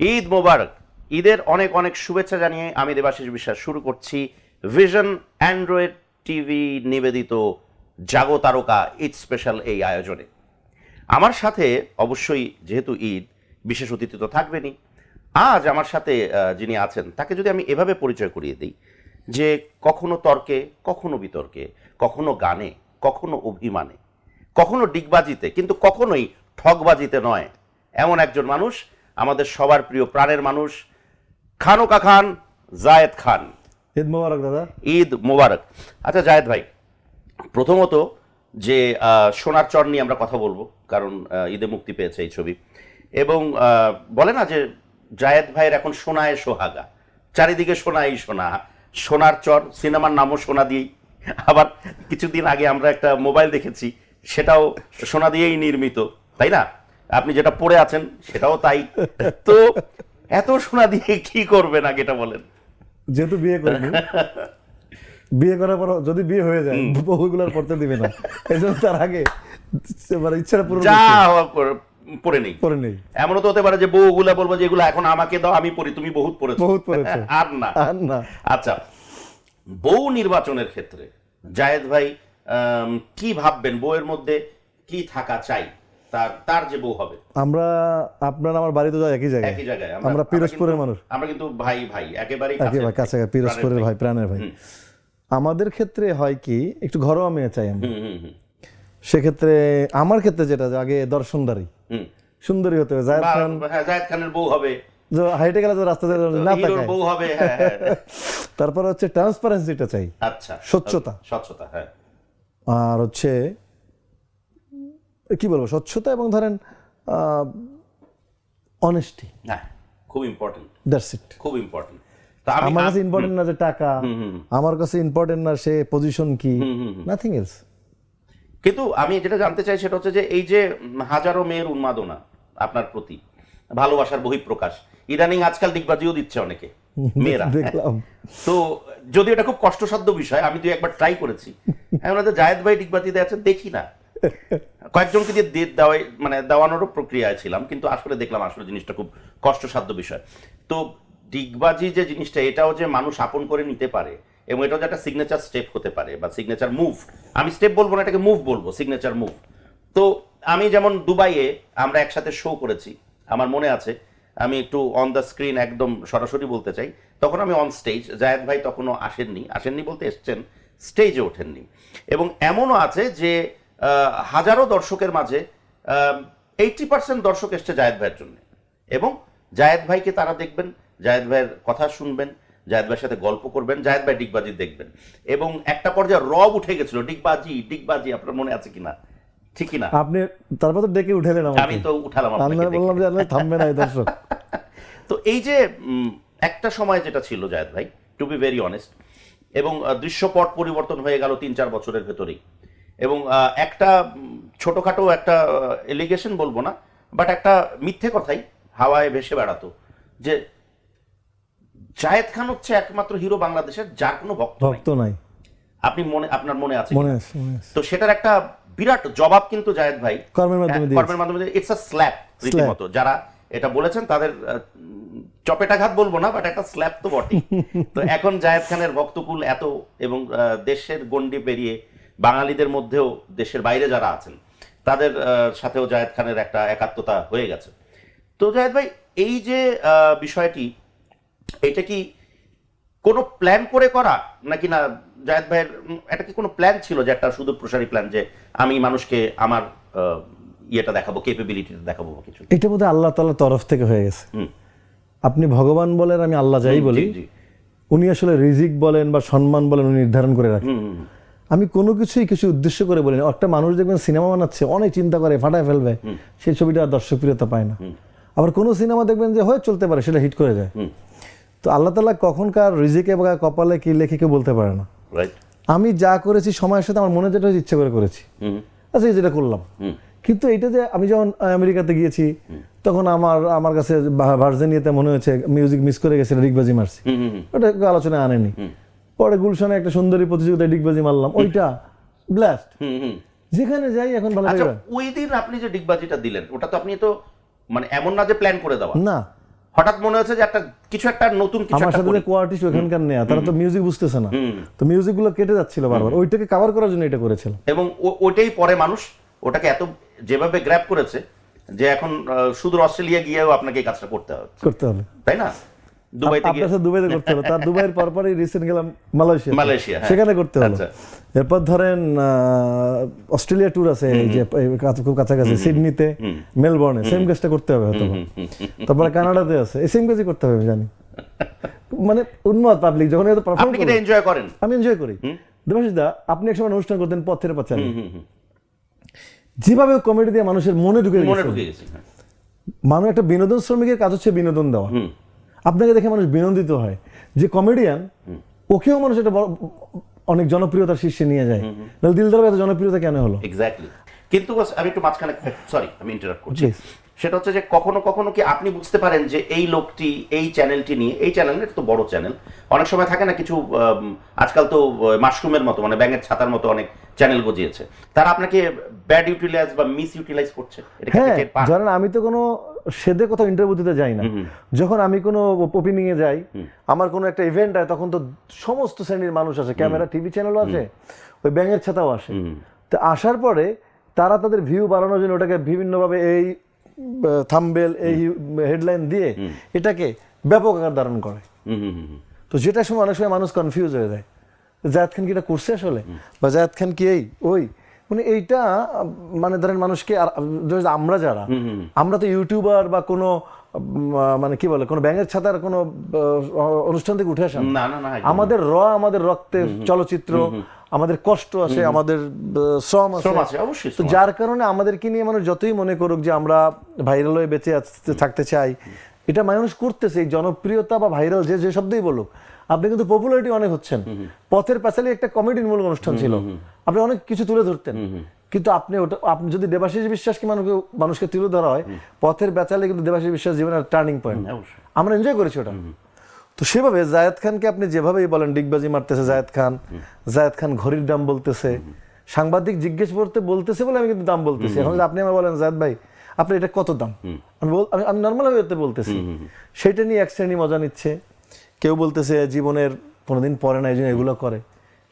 ঈদ মোবারক। ঈদের অনেক অনেক শুভেচ্ছা জানিয়ে আমি দেবাশিস বিশ্বাস শুরু করছি ভিশন অ্যান্ড্রয়েড টিভি নিবেদিত জাগো তারকা ঈদ স্পেশাল এই আয়োজনে। আমার সাথে অবশ্যই যেহেতু ঈদ, বিশেষ অতিথি তো থাকবেনই। আজ আমার সাথে যিনি আছেন তাকে যদি আমি এভাবে পরিচয় করিয়ে দিই যে কখনো তর্কে, কখনো বিতর্কে, কখনো গানে, কখনো অভিমানে, কখনো ডিগবাজিতে, কিন্তু কখনোই ঠকবাজিতে নয়, এমন একজন মানুষ, আমাদের সবার প্রিয় প্রাণের মানুষ, খানোকা খান জায়েদ খান। ঈদ মোবারক দাদা। ঈদ মোবারক। আচ্ছা জায়েদ ভাই, প্রথমত যে সোনার চর নিয়ে আমরা কথা বলবো, কারণ ঈদে মুক্তি পেয়েছে এই ছবি, এবং বলে না যে জায়েদ ভাইয়ের এখন সোনায় সোহাগা, চারিদিকে সোনাই সোনা। সোনার চর সিনেমার নামও সোনা দিয়েই, আবার কিছুদিন আগে আমরা একটা মোবাইল দেখেছি, সেটাও সোনা দিয়েই নির্মিত, তাই না? আপনি যেটা পড়ে আছেন সেটাও তাই। তো এত সোনা দিয়ে কি করবেন আগে এটা বলেন। যেহেতু বিয়ে করিনি, বিয়ে করার পর যদি বিয়ে হয়ে যায় বহুগুলার পড়তে দিবে না, এই জন্য তার আগে ইচ্ছাটা পুরো যা পড়ে নেই। পড়ে নেই। এমনও তো হতে পারে যে বউগুলা বলবো যে এগুলো এখন আমাকে দাও, আমি পড়ি, তুমি বহুত পড়েছো। বহুত পড়েছো। আর না, আর না। আচ্ছা, বউ নির্বাচনের ক্ষেত্রে জায়েদ ভাই কি ভাববেন, বউয়ের মধ্যে কি থাকা চাই, তার যে বউ হবে? আমরা আপনার আমার বাড়ি তো একই জায়গায়, একই জায়গায়, আমরা পিরোজপুরের মানুষ, আমরা কিন্তু ভাই ভাই একেবারেই একেবারে কাছে, পিরোজপুরের ভাই, প্রাণের ভাই। আমাদের ক্ষেত্রে হয় কি, একটু ঘরোয়া মেয়ে চাই আমি। সেক্ষেত্রে আমার ক্ষেত্রে যেটা, আগে দর্শনদারি, সুন্দরী হতে হবে। জায়েদ খান, জায়েদ খানের বউ হবে, হাইটে গেলে রাস্তাতে না তাকায়, বউ হবে। তারপর হচ্ছে ট্রান্সপারেন্সিটা চাই, আচ্ছা, স্বচ্ছতা। স্বচ্ছতা, হ্যাঁ। আর হচ্ছে কি বলবো, স্বচ্ছতা এবং ধরেন অনেস্টি। হ্যাঁ, খুব ইম্পর্টেন্ট, দ্যাটস ইট। খুব ইম্পর্টেন্ট। আমার কাছে ইম্পর্টেন্ট না যে টাকা, আমার কাছে ইম্পর্টেন্ট না সে পজিশন কি, নাথিং এলস। কিন্তু আমি যেটা জানতে চাই সেটা হচ্ছে যে এই যে হাজারো মেয়ের উন্মাদনা আপনার প্রতি, ভালোবাসার বহিঃপ্রকাশ, ইদানিং আজকাল ডিগবাজিও দিচ্ছে অনেকে মেয়েরা, দেখলাম। তো যদি এটা খুব কষ্টসাধ্য বিষয়, আমি তো একবার ট্রাই করেছি, এখন জায়েদ ভাই ডিগবাজি দেওয়া দেখি না, কয়েকজনকে দিয়ে দেওয়াই মানে দেওয়ানোরও প্রক্রিয়ায় ছিলাম, কিন্তু আসলে দেখলাম আসলে জিনিসটা খুব কষ্টসাধ্য বিষয়। তো ডিগবাজি যে জিনিসটা, এটাও যে মানুষ আপন করে নিতে পারে, এবং এটাও যে একটা সিগনেচার স্টেপ হতে পারে বা সিগনেচার মুভ, আমি স্টেপ বলবো না, এটাকে মুভ বলবো, সিগনেচার মুভ। তো আমি যেমন দুবাইয়ে আমরা একসাথে শো করেছি, আমার মনে আছে, আমি একটু অন দ্য স্ক্রিন একদম সরাসরি বলতে চাই, তখন আমি অন স্টেজ, জায়েদ ভাই তখনও আসেননি বলতে এসছেন, স্টেজে ওঠেননি, এবং এমনও আছে যে হাজারো দর্শকের মাঝে 80% দর্শক এসছে জায়েদ ভাইয়ের জন্য, এবং জায়েদ ভাইকে তারা দেখবেন, জায়েদ ভাইয়ের কথা শুনবেন, জায়েদ ভাইয়ের সাথে গল্প করবেন, জায়েদ ভাই ডিগবাজি দেখবেন, এবং একটা পর্যায়ে রব উঠে গেছিল, ডিগবাজি, আপনার মনে আছে কিনা? ঠিক কিনা? আপনি তারপর তো ডেকে উঠালেন, আমি তো উঠালাম, বললাম যে থামবে না এই দর্শক। তো এই যে একটা সময় যেটা ছিল জায়েদ ভাই, টু বি ভেরি অনেস্ট, এবং দৃশ্যপট পরিবর্তন হয়ে গেল 3-4 বছরের ভেতরেই, এবং একটা ছোটখাটো একটা এলিগেশন বলবো না, বাট একটা মিথ্যে কথাই হাওয়ায় ভেসে বেড়াতো যে জায়েদ খান হচ্ছে একমাত্র হিরো বাংলাদেশের যার কোনো ভক্ত নাই। আপনার মনে আছে? তো সেটার একটা বিরাট জবাব কিন্তু জায়েদ ভাই কর্মের মাধ্যমে, ইটস আ স্ল্যাপ রীতিমতো। যারা এটা বলেছেন তাদের চপেটাঘাত বলবো না, বাট একটা স্ল্যাপ তো বটে। তো এখন জায়েদ খানের ভক্তকুল এত, এবং দেশের গণ্ডি পেরিয়ে বাঙালিদের মধ্যেও দেশের বাইরে যারা আছেন তাদের সাথেও জায়েদ খানের একটা একাত্মতা হয়ে গেছে। তো জায়েদ ভাই, এই যে বিষয়টি, এটা কি কোনো প্ল্যান করে করা নাকি না? জায়েদ ভাইয়ের এটা কি কোনো প্ল্যান ছিল যে একটা শুধু প্রসারী প্ল্যান, যে আমি মানুষকে আমার ইয়েটা দেখাবো, ক্যাপাবিলিটিটা দেখাবো কিছু? এটা বোধহয় আল্লাহ তাআলার তরফ থেকে হয়ে গেছে। আপনি ভগবান বলেন, আমি আল্লাহ যাই বলি, উনি আসলে রিজিক বলেন বা সম্মান বলেন, উনি নির্ধারণ করে রাখেন। আমি কোনো কিছু উদ্দেশ্য করে বলি না। একটা মানুষ দেখবেন সিনেমা বানাচ্ছে, অনেক চিন্তা করে, ফাটায় ফেলবে, সেই ছবিটা দর্শকপ্রিয়তা পায় না। আবার কোনো সিনেমা দেখবেন যে হয়ে চলতে পারে, সেটা হিট করে যায়। তো আল্লাহ তাআলা কখনকার রিজিকে বা কপালে কি লেখে কেউ বলতে পারে না। আমি যা করেছি সময়ের সাথে আমার মনে যেটা ইচ্ছে করে করেছি, আচ্ছা যেটা করলাম। কিন্তু এটা যে আমি যখন আমেরিকাতে গিয়েছি, তখন আমার কাছে ভার্জিনিয়াতে মনে হয়েছে মিউজিক মিস করে গেছে, ডিগবাজি মারছি, ওটা আলোচনায় আনেনি। পরে গুলশানে একটা সুন্দরী প্রতিযোগিতায় ডিগবাজি মারলাম, ওইটা ব্লাস্ট। যেখানে যাই এখন ভালো লাগে। ওই দিন আপনি যে ডিগবাজিটা দিলেন, ওটা তো আপনি তো মানে এমন না যে প্ল্যান করে দেওয়া না, হঠাৎ মনে হচ্ছে যে কিছু একটা নতুন কিছু আমার একটা সাথে যে কোয়ার্টিস্ট ওখানকার নেয়া তারা তো মিউজিক বুঝতেছে না, তো মিউজিক গুলো কেটে যাচ্ছিল বারবার, ওইটাকে কভার করার জন্য এটা করেছিল। এবং ওইটাই পরে মানুষ ওটাকে এত যেভাবে গ্র্যাব করেছে যে এখন সুদূর অস্ট্রেলিয়া গিয়েও আপনাকে এই কাজটা করতে হবে, তাই না? দুবাইতে গিয়ে আপনার সাথে দুবাইতে করতে হলো, তার দুবাইয়ের পরপরই রিসেন্ট গেলাম মালয়েশিয়া, হ্যাঁ। সেখানে করতে হলো। আচ্ছা। এরপর ধরেন অস্ট্রেলিয়া ট্যুর আছে, এই যে খুব কাছাকাছি সিডনিতে, মেলবোর্নে, সেম কাজটা করতে হবে হয়তো। তারপরে কানাডাতে আছে, এই সেম কাজই করতে হবে আমি জানি। মানে উন্মাদ পাবলিক যখন এত পারফর্ম আপনি কি এটা এনজয় করেন? আমি এনজয় করি। দেবাশিস দা, আপনি একসময় অনুষ্ঠান করতেন পথের পাঁচালী, যেভাবে কমেডি দিয়ে মানুষের মনে ঢুকে গেছে, মানুষ একটা বিনোদন শ্রমিকের কাজ হচ্ছে বিনোদন দেওয়া। আপনাকে দেখে মানুষ বিনোদিত হয়, যে কমেডিয়ান ওকেও মানুষ একটা অনেক জনপ্রিয়তার শীর্ষে নিয়ে যায়। দিলদার এত জনপ্রিয়তা কেন হলো? এক্স্যাক্টলি। কিন্তু আমি একটু মাঝখানে, সরি আমি ইন্টারাপ্ট করছি, সেটা হচ্ছে যে কখনো কখনো কি আপনি বুঝতে পারেন যে এই লোকটি এই চ্যানেলটি নিয়ে, এই চ্যানেল তো বড় চ্যানেল, অনেক সময় থাকে না কিছু আজকাল তো মাশরুমের মতো, মানে ব্যাঙের ছাতার মতো অনেক চ্যানেল গজিয়েছে, তারা আপনাকে ব্যাড ইউটিলাইজ বা মিস ইউটিলাইজ করছে। হ্যাঁ, ধরেন আমি তো কোনো সেদে কোথাও ইন্টারভিউ দিতে যাই না, যখন আমি কোনো ওপেনিং এ যাই, আমার কোনো একটা ইভেন্ট হয়, তখন তো সমস্ত শ্রেণীর মানুষ আসে, ক্যামেরা, টিভি চ্যানেলও আসে, ওই ব্যাঙের ছাতাও আসে। তো আসার পরে তারা তাদের ভিউ বাড়ানোর জন্য ওটাকে বিভিন্নভাবে এই থাম্বনেল, এই হেডলাইন দিয়ে এটাকে ব্যাপক আকার ধারণ করে। তো যেটা সময় অনেক সময় মানুষ কনফিউজ হয়ে যায়, জায়েদ খান কি এটা করছে আসলে, বা জায়েদ খান কি এই ওই, মানে এইটা, মানে ধরেন মানুষকে, আমরা যারা, আমরা তো ইউটিউবার বা কোনো মানে কি বলে কোনো ব্যাঙের ছাতার কোনো অনুষ্ঠান থেকে উঠে আসা না, আমাদের আমাদের রক্তে চলচ্চিত্র, আমাদের কষ্ট আছে, আমাদের শ্রম আছে অবশ্যই। তো যার কারণে আমাদেরকে নিয়ে মানুষ যতই মনে করুক যে আমরা ভাইরাল হয়ে বেঁচে থাকতে চাই, এটা মানুষ করতেছে। এই জনপ্রিয়তা বা ভাইরাল যে শব্দই বলুক, আপনি কিন্তু পপুলারিটি অনেক হচ্ছেন। পথের পাঁচালী একটা কমেডিমূলক অনুষ্ঠান ছিল, আপনি অনেক কিছু তুলে ধরতেন, কিন্তু আপনি যদি দেবাশিস বিশ্বাসকে মানুষকে তুলে ধরা হয়, পথের পাঁচালী কিন্তু দেবাশিস বিশ্বাস জীবনের টার্নিং পয়েন্ট। আমরা এনজয় করেছি ওটা। তো সেভাবে জায়েদ খানকে আপনি যেভাবেই বলেন, ডিগবাজি মারতেছে জায়েদ খান ঘড়ির দাম বলতেছে, সাংবাদিক জিজ্ঞেস করতে বলতেছে বলে আমি কিন্তু দাম বলতেছি। এখন আপনি আমার বলেন জায়েদ ভাই আপনি এটা কত দাম, আমি নর্মাল ভাবে বলতেছি, সেটা নিয়ে এক শ্রেণী মজা নিচ্ছে। কেউ বলতেছে জীবনের কোনোদিন পরে না, এই জন্য এগুলো করে।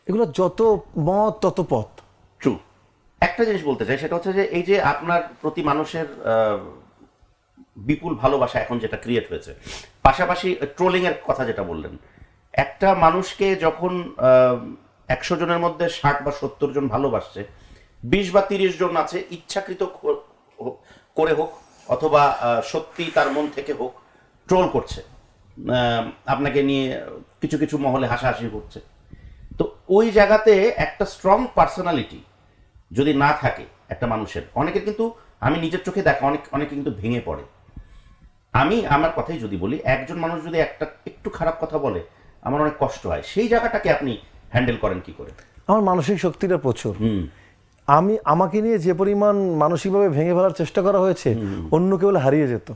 এগুলো যত মত তত পথ। ট্রু। একটা জিনিস বলতে চাই, সেটা হচ্ছে যে এই যে আপনার প্রতি মানুষের বিপুল ভালোবাসা এখন যেটা ক্রিয়েট হয়েছে, পাশাপাশি ট্রোলিং এর কথা যেটা বললেন, একটা মানুষকে যখন 100 জনের মধ্যে 60 বা 70 জন ভালোবাসছে, 20 বা 30 জন আছে ইচ্ছাকৃত করে হোক অথবা সত্যি তার মন থেকে হোক ট্রোল করছে, আপনাকে নিয়ে কিছু কিছু মহলে হাসাহাসি করছে। তো ওই জায়গাতে একটা স্ট্রং পার্সোনালিটি যদি না থাকে একটা মানুষের, অনেকের কিন্তু, আমি নিজের চোখে দেখা, অনেকে কিন্তু ভেঙে পড়ে। আমি আমার কথাই যদি বলি, একজন মানুষ যদি একটু খারাপ কথা বলে, আমার অনেক কষ্ট হয়। সেই জায়গাটাকে আপনি হ্যান্ডেল করেন কি করে? আমার মানসিক শক্তিটা প্রচুর। আমাকে নিয়ে যে পরিমাণ মানসিকভাবে ভেঙে ফেলার চেষ্টা করা হয়েছে, অন্য কেউ হারিয়ে যেত।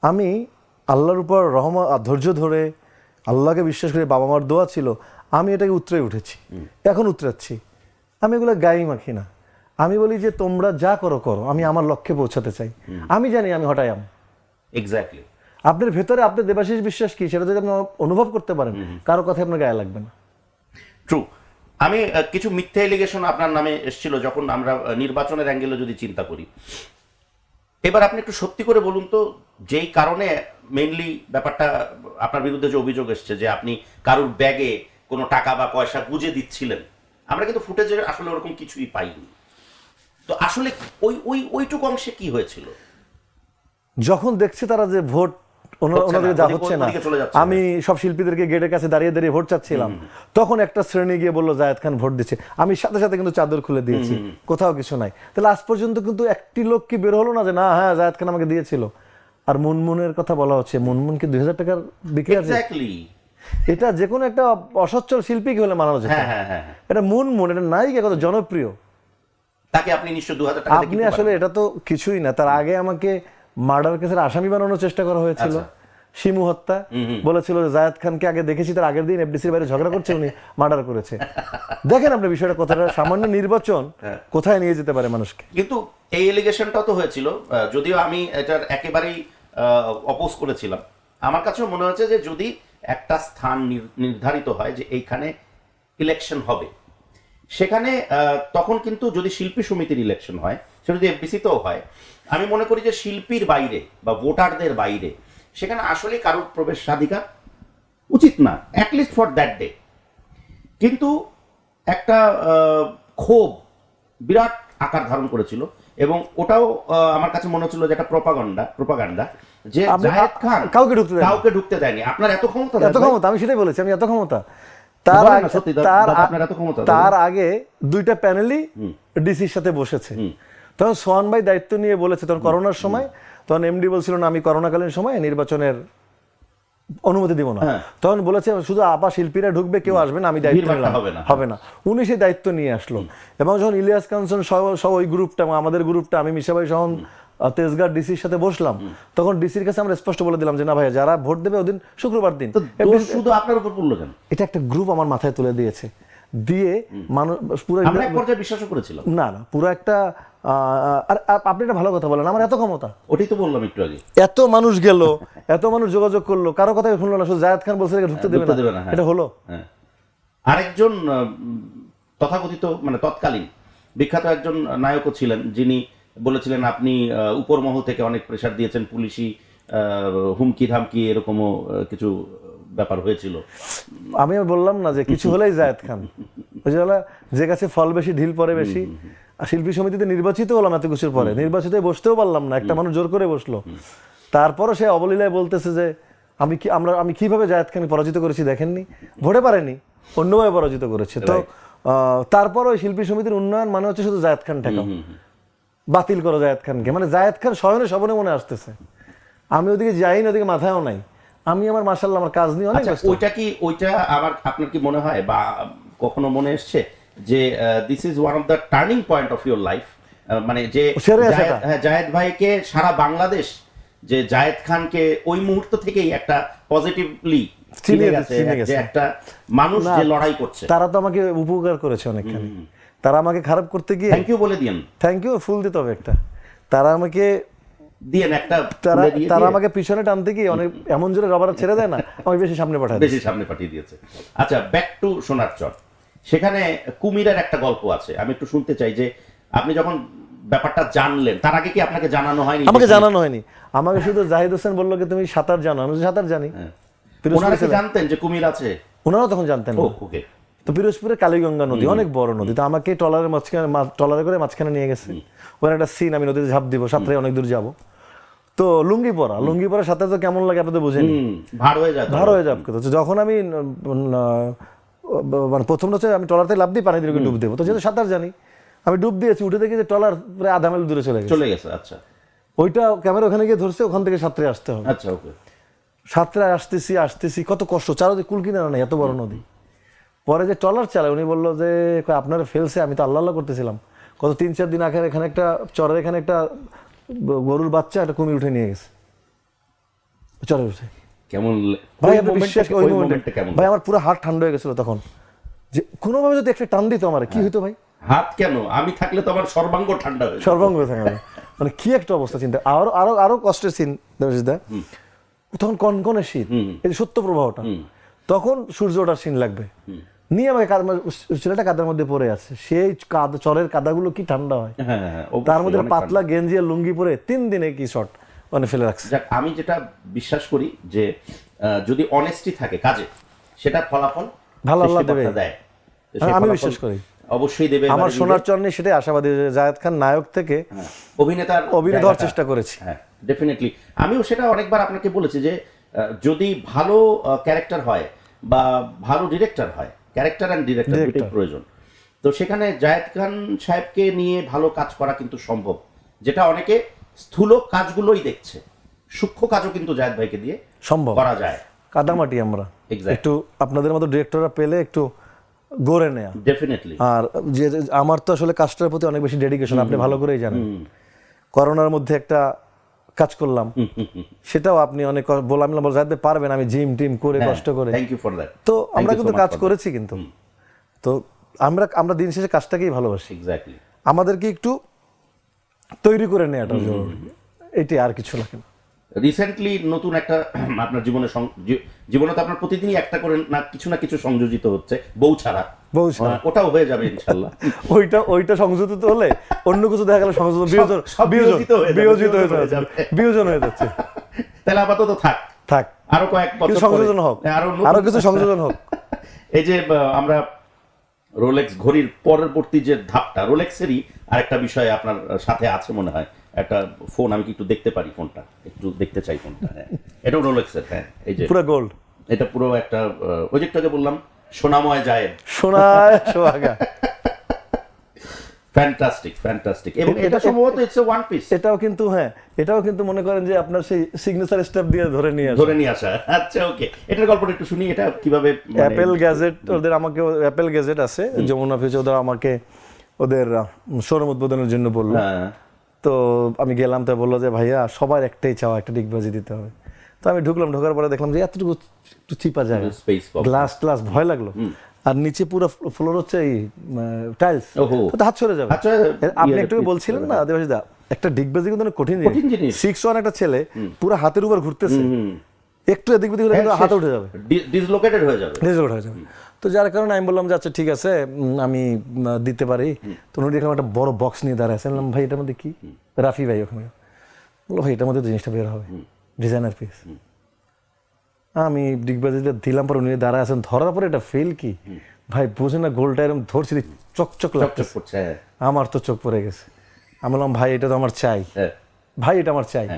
আমি আল্লাহর উপর ধৈর্য ধরে আল্লাহকে বিশ্বাস করে, বাবা মার দোয়া ছিল, আমি এটাকে উতরে উঠেছি, এখন উতরাচ্ছি। আমি এগুলো গায়ে মাখি না, আমি বলি যে তোমরা যা করো করো, আমি আমার লক্ষ্যে পৌঁছাতে চাই। আমি জানি আমি হঠাৎ এক্স্যাক্টলি আপনার ভেতরে আপনার দেবাশিস বিশ্বাস কি সেটা যদি আপনি অনুভব করতে পারেন, কারো কথা আপনার গায়ে লাগবে না। ট্রু। আমি কিছু মিথ্যা এলিগেশন আপনার নামে এসেছিল যখন আমরা নির্বাচনের অ্যাঙ্গেলে যদি চিন্তা করি। এবার আপনি একটু সত্যি করে বলুন তো, যেই কারণে মেইনলি ব্যাপারটা আপনার বিরুদ্ধে যে অভিযোগ এসছে যে আপনি কারুর ব্যাগে কোনো টাকা বা পয়সা গুজে দিচ্ছিলেন, আমরা কিন্তু ফুটেজে আসলে ওরকম কিছুই পাইনি। তো আসলে ওইটুকু অংশে কি হয়েছিল? যখন দেখছে তারা যে ভোট ওনাদের যা হচ্ছে না, আমি সব শিল্পীদেরকে গেটের কাছে দাঁড়িয়ে দাঁড়িয়ে ভোট চাচ্ছিলাম, তখন একটা শ্রেণী গিয়ে বললো জায়েদ খান ভোট দিচ্ছে, আমি সাথে সাথে কিন্তু চাদর খুলে দিয়েছি, কোথাও কিছু নাই। তাহলে আজ পর্যন্ত কিন্তু একটি লোক কি বের হলো না যে না হ্যাঁ জায়েদ খান আমাকে দিয়েছিল? আর মুনমুনের কথা বলা হচ্ছে, মুনমুন কি 2000 টাকার বিক্রি আছে? এটা যে কোনো একটা অসচ্ছল শিল্পীকে হলে মানানো যেত। এটা মুনমুন, এটা নায়িকা, কত জনপ্রিয়, তাকে আপনি নিশ্চয় 2000 টাকা আপনি আসলে এটা তো কিছুই না। তার আগে আমাকে মার্ডার কেসের আসামি বানানোর চেষ্টা করা হয়েছিল, শিমু হত্যা, বলেছিল জায়েদ খানকে আগে দেখেছি, তার আগের দিন এফডিসির বাইরে ঝগড়া করছে, উনি মার্ডার করেছে। দেখেন আপনি বিষয়টা কতটা, সামান্য নির্বাচন কোথায় নিয়ে যেতে পারে মানুষকে। কিন্তু এই এলিগেশনটাও তো হয়েছিল, যদিও আমি এটার একেবারেই অপোজ করেছিলাম, আমার কাছেও মনে হচ্ছে যে যদি একটা স্থান নির্ধারিত হয় যে এইখানে ইলেকশন হবে, সেখানে তখন কিন্তু যদি শিল্পী সমিতির ইলেকশন হয়, সেটা যদি এফবিসিতেও হয়, আমি মনে করি যে শিল্পীর বাইরে বা ভোটারদের বাইরে সেখানে আসলে কারোর প্রবেশাধিকার উচিত না, অ্যাটলিস্ট ফর দ্যাট ডে। কিন্তু একটা ক্ষোভ বিরাট আকার ধারণ করেছিল, এবং ওটাও আমার কাছে মনে হচ্ছিল যে একটা প্রপাগান্ডা যে জায়েদ খান কাউকে ঢুকতে দেয়নি। আপনার এত ক্ষমতা, আমি সেটাই বলেছি, আমি এত ক্ষমতা। তার আগে দুইটা প্যানেলই ডিসির সাথে বসেছে, তখন সোহান ভাই দায়িত্ব নিয়ে বলেছে, তখন করোনার সময়, তখন এমডি বলছিল না আমি করোনাকালীন সময় নির্বাচনের অনুমতি দিব না, তখন বলেছে শুধু শিল্পীরা ঢুকবে, কেউ আসবে না, আমি দায়িত্ব নিলাম, হবে না। উনি সেই দায়িত্ব নিয়ে আসলো, এবং যখন ইলিয়াস কাঞ্চন সহ ওই গ্রুপটা, আমাদের গ্রুপটা, আমি মিশা ভাই সহ তেজগাঁও ডিসির সাথে বসলাম, তখন ডিসির কাছে আমরা স্পষ্ট বলে দিলাম যে না ভাই, যারা ভোট দেবে ওদিন শুক্রবার দিন। শুধু আপনার উপর পড়লো কেন? এটা একটা গ্রুপ আমার মাথায় তুলে দিয়েছে, দিয়ে মানুষ পুরো এক পর্যায়ে বিশ্বাস করেছিলাম না পুরো একটা আপনি একটা ভালো কথা বলেন, আমার এত ক্ষমতা, ওটাই তো বললাম একটু আগে, এত মানুষ গেল, এত মানুষ যোগাযোগ করলো, কারো কথাই শুনলো না, শুধু জায়েদ খান বলছে ঢুকতে দেবে না, এটা হলো। আরেকজন তথাকথিত মানে তৎকালীন বিখ্যাত একজন নায়কও ছিলেন, যিনি বলেছিলেন আপনি উপর মহল থেকে অনেক প্রেসার দিয়েছেন, পুলিশি হুমকি ধামকি এরকমও কিছু ব্যাপার হয়েছিল। আমি বললাম না যে কিছু হলেই জায়েদ খান, যে গাছে ফল বেশি ঢিল পরে বেশি। শিল্পী সমিতিতে নির্বাচিত হলাম এত কিছুর পরে, নির্বাচিত বসতেও পারলাম না, একটা মানুষ জোর করে বসলো, তারপরও সে অবলীলায় বলতেছে যে আমি কিভাবে জায়েদ খান পরাজিত করেছি দেখেননি, ভোটে পারেনি, অন্যভাবে পরাজিত করেছে। তো তারপর ওই শিল্পী সমিতির উন্নয়ন মানে হচ্ছে শুধু জায়েদ খান ঠেকাও, বাতিল করো জায়েদ খানকে, মানে জায়েদ খান শয়নে স্বপ্নে মনে আসতেছে, আমি ওদিকে যাই না, ওদিকে মাথায়ও নাই, আমি আমার মাশাআল্লাহ আমার কাজ নিয়ে অনেক ব্যস্ত। ওইটা আবার আপনার কি মনে হয় বা কখনো মনে এসছে যে this is one of the turning point of your life, মানে যে জায়েদ ভাইকে সারা বাংলাদেশ যে জায়েদ খানকে ওই মুহূর্ত থেকেই একটা পজিটিভলি যে একটা মানুষ যে লড়াই করছে, তারা তো আমাকে উপকার করেছে অনেকখানি, তারা আমাকে খারাপ করতে গিয়ে থ্যাংক ইউ বলে দিয়েন, থ্যাংক ইউ ফুল দিতে হবে একটা, তারা আমাকে দিয়েন একটা, তারা আমাকে পিছনে টানতে গিয়ে অনেক এমন জোরে রবার ছেড়ে দেয় না, আমি বেশি সামনে পাঠিয়ে দিয়েছে। আচ্ছা, ব্যাক টু সোনার চর, সেখানে কুমিরের একটা গল্প আছে, আমি একটু শুনতে চাই যে আপনি যখন ব্যাপারটা জানলেন, তার আগে কি আপনাকে জানানো হয়নি? আমাকে জানানো হয়নি, আমাকে শুধু জাহিদ হোসেন বললো কি তুমি সাঁতার জানো, আমি সাঁতার জানি। ওনারা কি জানতেন যে কুমির আছে? ওনারাও তখন জানতেন। তো পিরোজপুরে কালীগঙ্গা নদী অনেক বড় নদী, তো আমাকে ট্রলারে করে মাঝখানে নিয়ে গেছে, ওখানে একটা সিন, আমি নদীতে ঝাঁপ দিব, সাঁতরে অনেক দূর যাবো, তো লুঙ্গি পরা সাথে তো কেমন লাগে আপনি তো বুঝেন, ভার হয়ে যাবে। যখন আমি মানে প্রথম হচ্ছে আমি ট্রলারতে লাফ দিই, পানি দিয়ে ডুব দেবো, তো যেহেতু সাঁতার জানি আমি ডুব দিয়েছি, উঠে দেখি যে ট্রলার প্রায় আধা মাইল দূরে চলে গেছে। আচ্ছা, ওইটা ক্যামেরা ওখানে গিয়ে ধরছে, ওখান থেকে সাঁতরে আসতে হবে। আচ্ছা, ওকে। সাঁতরে আসতেছি কত কষ্ট, চারদিকে কুল কিনারা নেই, এত বড় নদী। পরে যে ট্রলার চালায় উনি বললো যে আপনারা ফেলছে, আমি তো আল্লাহ করতেছিলাম, কত 3-4 দিন আগে এখানে একটা চরের এখানে একটা গরুর বাচ্চা একটা কুমির উঠে নিয়ে গেছে চরে উঠে। কেমন ভাই বিশ্বাস, ওই মোমেন্টে ভাই আমার পুরো হাত ঠান্ডা হয়ে গেছিল তখন, যে কোনোভাবে যদি একটা টান দিত আমার কি হইতো ভাই, হাত কেন, আমি থাকলে তো আমার সর্বাঙ্গ ঠান্ডা হয়ে থাকে, মানে কি একটা অবস্থা চিন্তা। আরো কষ্টের সিন দেবজিদা, তখন কনকনে শীত, এই সত্য প্রবাহটা, তখন সূর্য ওঠার সিন লাগবে, নিয়ে আমাকে ছেলেটা কাদার মধ্যে পড়ে আছে, সেই চরের কাদাগুলো কি ঠান্ডা হয়, তার মধ্যে পাতলা গেঞ্জি আর লুঙ্গি পরে 3 দিনে কি শর্ট মানে ফেলে রাখছে। আমি যেটা বিশ্বাস করি যে যদি অনেস্টি থাকে কাজে, সেটা ফলাফল ভালো আল্লাহ দেবে, আমি বিশ্বাস করি অবশ্যই দেবে। আমার সোনার চর নিয়ে সেটাই আশাবাদী, জায়েদ খান নায়ক থেকে অভিনেতা হওয়ার চেষ্টা করেছি। হ্যাঁ, ডেফিনেটলি। আমিও সেটা অনেকবার আপনাকে বলেছি যে যদি ভালো ক্যারেক্টার হয় বা ভালো ডিরেক্টর হয়, ক্যারেক্টার অ্যান্ড ডিরেক্টর দুটোই প্রয়োজন, তো সেখানে জায়েদ খান সাহেবকে নিয়ে ভালো কাজ করা কিন্তু সম্ভব, যেটা অনেকে স্থূল কাজগুলোই দেখছে, সূক্ষ্ম কাজও কিন্তু জায়েদ ভাইকে দিয়ে সম্ভব করা যায়। কাদামাটি আমরা একটু আপনাদের মতো ডিরেক্টররা পেলে একটু গড়ে নেয়া, ডেফিনেটলি। আর যে আমার তো আসলে কাজটার প্রতি অনেক বেশি ডেডিকেশন, আপনি ভালো করেই জানেন। করোনার মধ্যে একটা কাজ করলাম, সেটাও আপনি অনেক বললাম জায়েদ ভাই পারবেন, আমি জিম টিম করে কষ্ট করে, থ্যাংক ইউ ফর দ্যাট। তো আমরা কিন্তু কাজ করেছি, কিন্তু তো আমরা দিন শেষে কাজটাকেই ভালোবাসি। এক্স্যাক্টলি। আমাদেরকে একটু তৈরি করে নেওয়াটা জরুরি, এটি আর কিছু লাগে না। রিসেন্টলি নতুন একটা আপনার জীবনে তো আপনার প্রতিদিনই একটা করে না কিছু সংযোজিত হচ্ছে বউ ছাড়া। বউ ছাড়া। ওটাও হয়ে যাবে ইনশাল্লাহ। ওইটা সংযোজিত হলে অন্য কিছু দেখা গেল সংযোজন সব বিয়োজিত হয়ে যাবে। বিয়োজন হয়ে যাচ্ছে। তাহলে আপাতত থাক আরো কয়েক বছর কিছু সংযোজন হোক, আরো কিছু সংযোজন হোক। এই যে আমরা রোলেক্স ঘড়ির পরবর্তী যে ধাপটা, রোলেক্সেরই আরেকটা বিষয় আপনার সাথে আছে মনে হয়, একটা ফোন। আমি কি একটু দেখতে পারি ফোনটা? একটু দেখতে চাই ফোনটা। হ্যাঁ, এটাও রোলেক্সের। হ্যাঁ, এই যে পুরো গোল্ড, এটা পুরো একটা ওই যে একটু আগে বললাম সোনাময় জায়েদ, সোনায় সোহাগা। ফ্যান্টাস্টিক। এবং এটা সম্ভবত ইটস এ ওয়ান পিস। এটাও কিন্তু মনে করেন যে আপনার সেই সিগনেচার স্টেপ দিয়ে ধরে নিয়ে আসা। আচ্ছা, ওকে, এটার গল্পটা একটু শুনি। এটা কিভাবে? অ্যাপেল গ্যাজেট, ওদের আমাকে অ্যাপেল গ্যাজেট আছে যমুনা ফিউচার, ওদের আমাকে ওদের শোরুম উদ্বোধনের জন্য বললো। তো আমি গেলাম, তো বললো যে ভাইয়া সবার একটাই চাওয়া, একটা ডিগবাজি দিতে হবে। তো আমি ঢোকার পরে দেখলাম যে এতটুকু একটু চিপা জায়গা, গ্লাস ভয় লাগলো। আর নিচে পুরো ফ্লোর হচ্ছে এই টাইলস, তো হাত সরে যাবে। আপনি একটু বলছিলেন না দেবাশিস দা, একটা ডিগবাজি কিন্তু অনেক কঠিন জিনিস। 6'1" একটা ছেলে পুরো হাতের উপর ঘুরতেছে, একটু এদিক ওদিক হলে হাত উঠে যাবে, ডিসলোকেটেড হয়ে যাবে। তো যার কারণে আমি বললাম যে আচ্ছা ঠিক আছে, আমি দিতে পারি। তো উনি দেখলাম একটা বড় বক্স নিয়ে দাঁড়ায় আছে। বললাম ভাই এটার মধ্যে কি? রাফি ভাই ওখানে বললো ভাই এটার মধ্যে জিনিসটা বের হবে, ডিজাইনার পিস। আমি ডিগবাজিটা দিলাম, পর উনি দাঁড়ায় আছেন। ধরার পরে এটা ফেল কি ভাই বুঝে না, গোলটা এরকম ধরছি, চকচক লাগছে। আমার তো চোখ পড়ে গেছে। আমি বললাম ভাই এটা তো আমার চাই, ভাই এটা আমার চাই।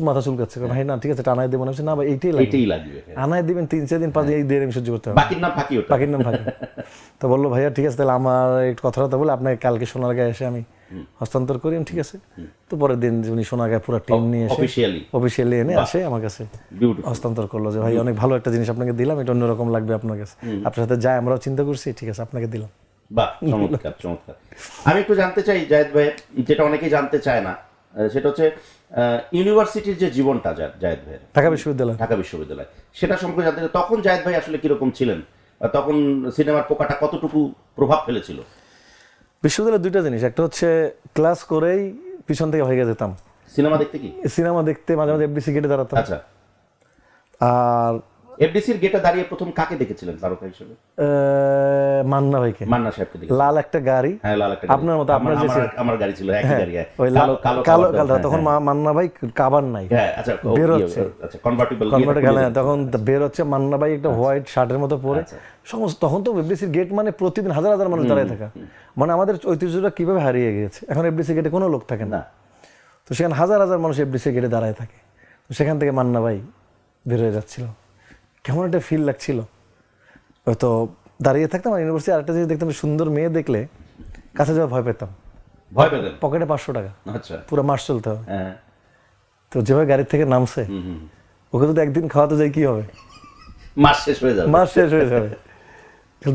মাথা চুলকাচ্ছে, ভাই না ঠিক আছে টানায় দেবো না। না ভাই এইটাই লাগবে, আনায় দিবেন 3-4 দিন 5 দিন, এই দেড় আমি সহ্য করতে হবে। বাকির নাম ফাঁকি। তো বললো ভাইয়া ঠিক আছে, তাহলে আমার একটু কথাবার্তা বলে আপনাকে কালকে সোনারগাঁয়ে এসে আমি হস্তান্তর করি। ঠিক আছে। তো পরের দিন উনি সোনারগাঁয়ে পুরো টিম নিয়ে এসে অফিসিয়ালি এনে আসে আমার কাছে হস্তান্তর করলো যে ভাই অনেক ভালো একটা জিনিস আপনাকে দিলাম, এটা অন্যরকম লাগবে আপনার কাছে, আপনার সাথে যাই আমরাও চিন্তা করছি, ঠিক আছে আপনাকে দিলাম। বাহ, চমৎকার। আমি একটু জানতে চাই জায়েদ ভাই, যেটা অনেকেই জানতে চায় না, সেটা হচ্ছে ইউনিভার্সিটির যে জীবনটা জায়েদ ভাই, ঢাকা বিশ্ববিদ্যালয়, সেটা সম্পর্কে জানতে চাই। তখন জায়েদ ভাই আসলে কিরকম ছিলেন? তখন সিনেমার পোকাটা কতটুকু প্রভাব ফেলেছিল? বিশ্ববিদ্যালয়ের দুইটা জিনিস, একটা হচ্ছে ক্লাস করেই পিছন থেকে হয়ে যেতাম সিনেমা দেখতে, মাঝে মাঝে এফডিসি গেটে দাঁড়াতাম। আচ্ছা। আর এফডিসির গেটে দাঁড়িয়ে প্রথম কাকে দেখেছিলেন তারকা হিসেবে? মান্না ভাইকে, মান্না সাহেবকে দেখেছিলেন। লাল একটা গাড়ি, হ্যাঁ লাল একটা গাড়ি, আপনার মতো, আপনার যে আমার গাড়ি ছিল, একই গাড়ি, ওই কালো তখন মান্না ভাই কাবার নাই, হ্যাঁ আচ্ছা, বের হচ্ছে, আচ্ছা কনভার্টিবল তখন বের হচ্ছে মান্না ভাই একটা হোয়াইট শার্টের মতো পরে সমস্ত। তখন তো এফডিসির গেট মানে প্রতিদিন হাজার হাজার মানুষ দাঁড়িয়ে থাকা, মানে আমাদের ঐতিহ্যটা কিভাবে হারিয়ে গিয়েছে। এখন এফডিসি গেটে কোনো লোক থাকে না, তো সেখানে হাজার হাজার মানুষ এফডিসি গেটে দাঁড়ায় থাকে। তো সেখান থেকে মান্না ভাই বের হয়ে যাচ্ছিল, কেমন একটা ফিল লাগছিল। হয়তো দাঁড়িয়ে থাকতাম, আর ইউনিভার্সিটি আরেকটা জিনিস দেখতাম, সুন্দর মেয়ে দেখলে কাছে যাওয়া ভয় পেতাম। পকেটে 500 টাকা, আচ্ছা পুরো মাস চলতে হবে। তো যেভাবে গাড়ি থেকে নামছে, ওকে যদি একদিন খাওয়াতে যাই কি হবে, মাস শেষ হয়ে যাবে।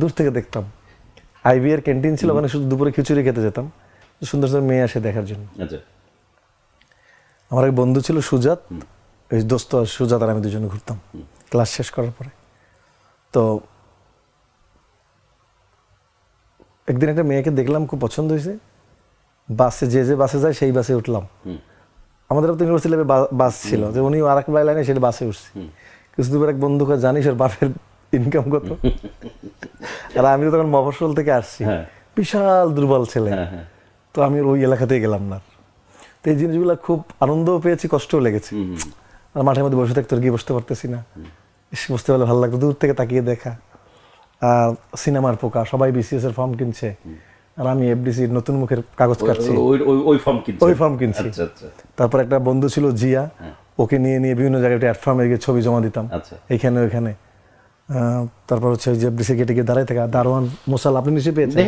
দূর থেকে দেখতাম। আইবি এর ক্যান্টিন ছিল, ওখানে শুধু দুপুরে খিচুড়ি খেতে যেতাম, সুন্দর সুন্দর মেয়ে আসে দেখার জন্য। আমার এক বন্ধু ছিল সুজাত, ওই দোস্ত সুজাত আর আমি দুজনে ঘুরতাম ক্লাস শেষ করার পরে। তো একদিন একটা মেয়েকে দেখলাম, খুব পছন্দ হয়েছে। বাসে যে বাসে যায় সেই বাসে উঠলাম। আমাদের তো ইউনিভার্সিটি বাস ছিল, যে উনি আর এক লাইনে সেটা বাসে উঠছি। কিছু দূর এক বন্ধুকে জানিস ওর বাপের ইনকাম কত, আর আমি তো তখন মফস্বল থেকে আসছি, বিশাল দুর্বল ছেলে। তো আমি ওই এলাকাতেই গেলাম না। তো এই জিনিসগুলো খুব আনন্দও পেয়েছি, কষ্টও লেগেছে। আর মাঠের মধ্যে বসে থাকতে গিয়ে বসতে পারতেছি না, বসতে পারলে ভালো লাগতো, দূর থেকে তাকিয়ে দেখা। আর সিনেমার পোকা, সবাই বিসিএস এর ফর্ম কিনছে, আর আমি এফডিসির নতুন মুখের কাগজ কাটছি, ওই ফর্ম কিনছি। তারপর একটা বন্ধু ছিল জিয়া, ওকে নিয়ে বিভিন্ন জায়গায় প্ল্যাটফর্মে গিয়ে ছবি জমা দিতাম, এইখানে ওইখানে। তারপর হচ্ছে যে এফডিসি গেটে গিয়ে দাঁড়ায় থাকা, দারোয়ান মোসাল আপনি নিশ্চয়ই পেয়েছেন।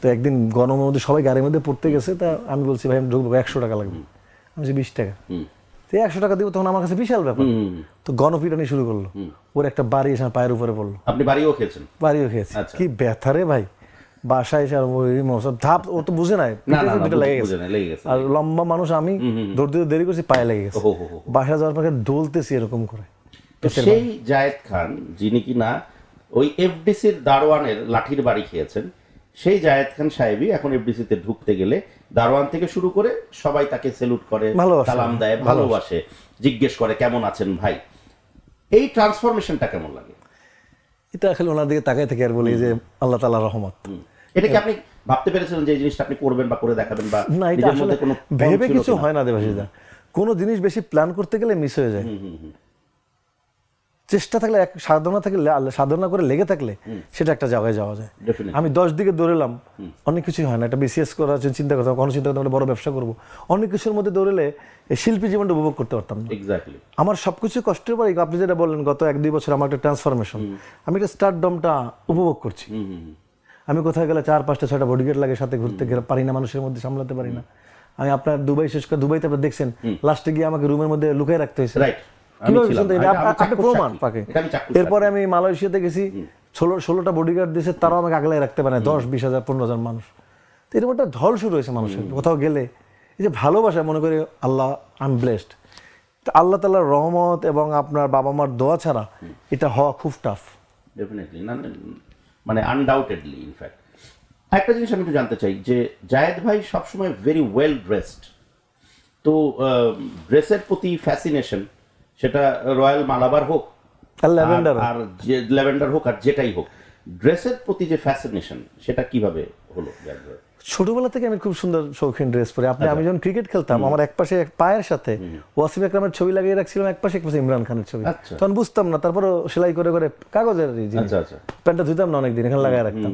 তো একদিন গরমের মধ্যে সবাই গাড়ির মধ্যে পড়তে গেছে, তা আমি বলছি ভাই আমি ঢুকবো, 100 টাকা লাগবে। আমি বলছি 20 টাকা। তো 100 টাকা দিব, তখন আমার কাছে বিশাল ব্যাপার। তো গণপিটানি শুরু করলো, ওর একটা বাড়ি এসে পায়ের উপরে পড়লো। আপনি বাড়িও খেয়েছেন? বাড়িও খেয়েছি। কি ব্যথা রে ভাই, বাসায় এসে ধাপ, ও তো বুঝে নাই, লেগে গেছে। আর লম্বা মানুষ, আমি দৌড় দিতে দেরি করছি, পায়ে লেগে গেছে। বাসায় যাওয়ার পরে দৌলতেছি এরকম করে। সেই জায়েদ খান যিনি কিনা ওই এফডিসির দারোয়ানের লাঠির বাড়ি খেয়েছেন, সেই জায়েদ খান সাহেবই এখন এফডিসিতে ঢুকতে গেলে দারোয়ান থেকে শুরু করে সবাই তাকে সেলুট করে, ভালোবাসে। সালাম দেয়, ভালোবাসে, জিজ্ঞেস করে কেমন আছেন ভাই। এই ট্রান্সফরমেশনটা কেমন লাগে? এটা আসলে ওনার দিকে তাকাই থেকে আর বলি যে আল্লাহ তাআলার রহমত। এটা কি আপনি ভাবতে পেরেছিলেন যে এই জিনিসটা আপনি করবেন বা করে দেখাবেন, বা না, এটা নিজের আসলে মধ্যে কোনো ভেবে ছিল কিছু কিনা? হয় না দেবাশিসদা। কোনো জিনিস বেশি প্ল্যান করতে গেলে মিস হয়ে যায়। চেষ্টা থাকলে, এক সাধনা থাকলে, সাধনা করে লেগে থাকলে সেটা একটা জায়গায় যাওয়া যায়। Definitely. আমি 10 দিকে দৌড়েলাম, অনেক কিছুই হয় না। একটা বিসিএস করার চিন্তা করতাম, কোনো চিন্তা করতাম বড় ব্যবসা করবো, অনেক কিছুর মধ্যে দৌড়েলে এই শিল্পী জীবনটা উপভোগ করতে পারতাম না। এক্স্যাক্টলি। আমার সবকিছু কষ্টের পরে আপনি যেটা বললেন গত 1-2 বছর আমার একটা ট্রান্সফরমেশন, আমি একটা স্টারডমটা উপভোগ করছি। আমি কোথায় গেলে 4-5-6টা বডিগার্ড লাগে, সাথে ঘুরতে পারি না, মানুষের মধ্যে সামলাতে পারি না। আমি আপনার দুবাই শেষ করে, দুবাইতে আপনি দেখছেন লাস্টে গিয়ে আমাকে রুমের মধ্যে লুকিয়ে রাখতে হয়েছে। রাইট। কিভাবে শুনতে আপনি প্রমাণ পাকে। এরপরে আমি মালয়েশিয়াতে গেছি, 16টা বডিগার্ড দিয়েছে, তারাও আমাকে আগলায় রাখতে পারে না, 10-20 হাজার 15,000 মানুষ। তো এরকম একটা ঢল শুরু হয়েছে মানুষের। কোথাও গেলে এই যে ভালোবাসা, মনে করি আল্লাহ আই এম ব্লেসড, আল্লাহ তাআলার রহমত এবং আপনার বাবা মার দোয়া ছাড়া এটা হওয়া খুব টাফ। ডেফিনেটলি, মানে আনডাউটেডলি। ইনফ্যাক্ট একটা জিনিস আমি একটু জানতে চাই যে জায়েদ ভাই সবসময় ভেরি ওয়েল ড্রেসড, তো ড্রেসের প্রতি ফ্যাসিনেশন, সেটা রয়্যাল মালাবার হোক আর ল্যাভেন্ডার, আর যে ল্যাভেন্ডার হোক আর যেটাই হোক, ড্রেসের প্রতি যে ফ্যাসিনেশন সেটা কিভাবে হলো জায়েদ ভাই? ছোটবেলা থেকে আমি খুব সুন্দর শৌখিন ড্রেস পরে। আমি যখন ক্রিকেট খেলতাম, আমার এক পাশে পায়ের সাথে ওয়াসিম আকরামের ছবি লাগিয়ে রাখছিলাম, এক পাশে ইমরান খানের ছবি। আচ্ছা। তখন বুঝতাম না, তারপরে সেলাই করে করে কাগজের জিনিস, আচ্ছা। প্যান্টটা ধুতাম না অনেকদিন, এখানে লাগাই রাখতাম।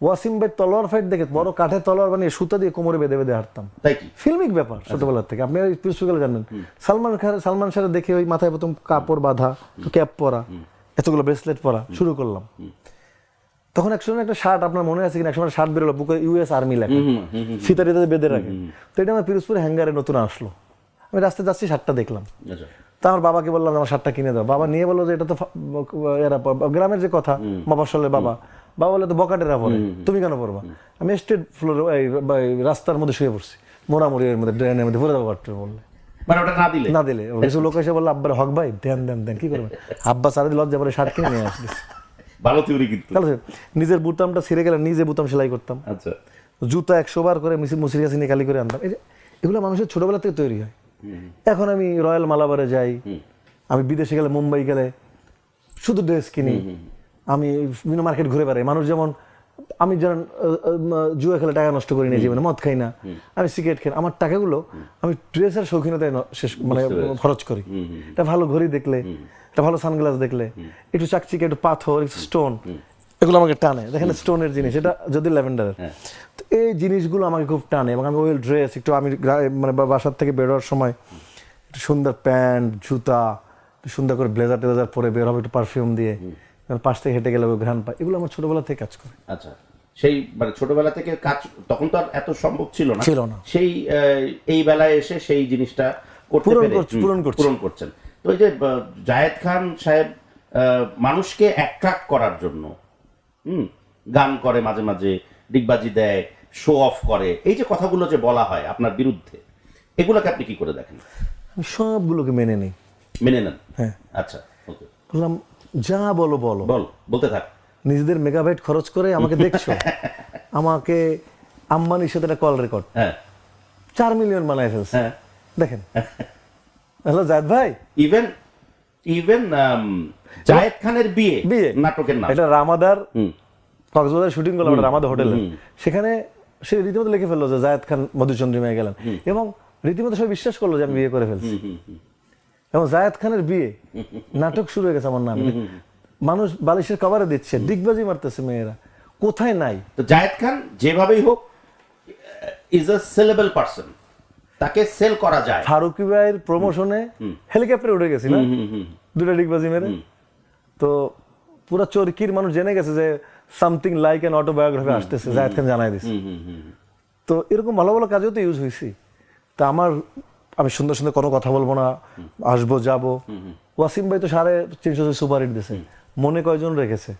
ওয়াসিম ভাই তলোয়ার ফাইট দেখে বড় কাঠের তলোয়ার বানিয়ে সুতা দিয়ে কোমরে বেঁধে বেঁধে হাঁটতাম। তাই কি? ফিল্মিক ব্যাপার ছোটবেলা থেকে। আপনি পিছুগুলো জানেন, সালমান শাহের দেখে ওই মাথায় প্রথম কাপড় বাঁধা, ক্যাপ পরা, এতগুলো ব্রেসলেট পরা শুরু করলাম। তখন একসময় একটা শার্ট, আপনার মনে আছে কিনা, একসময় শার্ট বেরোলো বুকে ইউএস আর্মি লেখা, ফিতারিতে বেঁধে রাখে। তো এটা আমার পিরোজপুর হ্যাঙ্গারে নতুন আসলো, আমি রাস্তায় যাচ্ছি, শার্টটা দেখলাম। আচ্ছা। তা আমার বাবাকে বললাম আমার শার্টটা কিনে দাও। বাবা নিয়ে বললো যে এটা তো এরা গ্রামের যে কথা, মফস্বলের বাবা বলে তো বকাটেরা পরে, তুমি কেন পড়বা? আমি স্টেট ফ্লোর রাস্তার মধ্যে শুয়ে পড়ছি, মোড়ামুড়ি এর মধ্যে, ড্রেনের মধ্যে পড়ে যাবো বললে, মানে ওটা না দিলে কিছু লোক এসে বললো আব্বার হক ভাই দেন কি করবেন? আব্বা সারা দিন লজ্জা পরে শার্ট কিনে নিয়ে আসতেছে। ভালো থিওরি কিন্তু। নিজের বুতামটা ছিঁড়ে গেলে নিজে বুতাম সেলাই করতাম, আচ্ছা। জুতা 100 বার করে মুসির কাছে নিয়ে কালি করে আনতাম। এগুলো মানুষের ছোটবেলা থেকে তৈরি হয়। এখন আমি রয়্যাল মালাবারে যাই, আমি বিদেশে গেলে, মুম্বাই গেলে শুধু ড্রেস কিনি, আমি বিভিন্ন মার্কেট ঘুরে বেড়াই। মানুষ যেমন, আমি যেমন জুয়া খেলে টাকা নষ্ট করি না জীবনে, মদ খাই না, আমি সিগারেট খাই, আমার টাকাগুলো আমি ড্রেসের শৌখিনতায় শেষ মানে খরচ করি। একটা ভালো ঘড়ি দেখলে, একটা ভালো সানগ্লাস দেখলে, একটু চাকচিকে, একটু পাথর, একটু স্টোন, এগুলো আমাকে টানে। দেখেন স্টোনের জিনিস, এটা যদি ল্যাভেন্ডারের, তো এই জিনিসগুলো আমাকে খুব টানে। এবং আমি ওয়েল ড্রেস, একটু আমি মানে বাসার থেকে বেরোয়ার সময় একটু সুন্দর প্যান্ট, জুতা, সুন্দর করে ব্লেজার টেজার পরে বের হবে, একটু পারফিউম দিয়ে, পাশ থেকে হেঁটে গেলে ঘ্রাণ পায়। এগুলো আমার ছোটবেলা থেকে কাজ করে। আচ্ছা, সেই মানে ছোটবেলা থেকে কাজ, তখন তো আর এত সম্ভব ছিল না, সেই এই বেলায় এসে সেই জিনিসটা করতে পেরে পূরণ করছেন। তো এই যে জায়েদ খান সাহেব মানুষকে অ্যাট্রাক্ট করার জন্য গান করে, মাঝে মাঝে ডিগবাজি দেয়, শো অফ করে, এই যে কথাগুলো যে বলা হয় আপনার বিরুদ্ধে, এগুলোকে আপনি কি করে দেখেন? আমি সবগুলোকে মেনে নিই। মেনে নেন? হ্যাঁ। আচ্ছা, ওকে। বললাম যা বলতে থাক। নিজেদের মেগাবাইট খরচ করে আমাকে দেখছো, আমাকে আম্বানির সাথে একটা কল রেকর্ড 4 মিলিয়ন বানায় ফেলছে, দেখেন। হ্যালো জায়েদ ভাই, ইভেন জায়েদ খানের বিয়ে নাটকের নাম, এটা রামাদার কক্সবাজার শুটিং করলাম, রামাদা হোটেলে। সেখানে সে রীতিমতো লিখে ফেললো যে জায়েদ খান মধুচন্দ্রিমায় গেলেন, এবং রীতিমতো সবাই বিশ্বাস করলো যে আমি বিয়ে করে ফেলছি। এবং জায়েদ খানের বিয়ে নাটক শুরু হয়ে গেছে আমার নামে, মানুষ বালিশের কভারে দিচ্ছে, ডিগবাজি মারতেছে মেয়েরা, কোথায় নাই। তো জায়েদ খান যেভাবেই হোক ইজ আ সেলেবল পারসন, তাকে সেল করা যায়। ফারুকি ভাইয়ের প্রমোশনে হেলিকপ্টারে উঠে গেছি না, 2টা ডিগবাজি মেরে। তো পুরো চরকির মানুষ জেনে গেছে যে সামথিং লাইক অ্যান অটোবায়োগ্রাফি আসতেছে, জায়েদ খান জানাই দিছে। তো এরকম ভালো ভালো কাজেও তো ইউজ হয়েছি। তা আমি সুন্দর সুন্দর কোনো কথা বলবো না, আসবো যাবো। ওয়াসিম ভাই তো 350 সুপারহিট দিয়েছে, মনে কয়জন রেখেছে?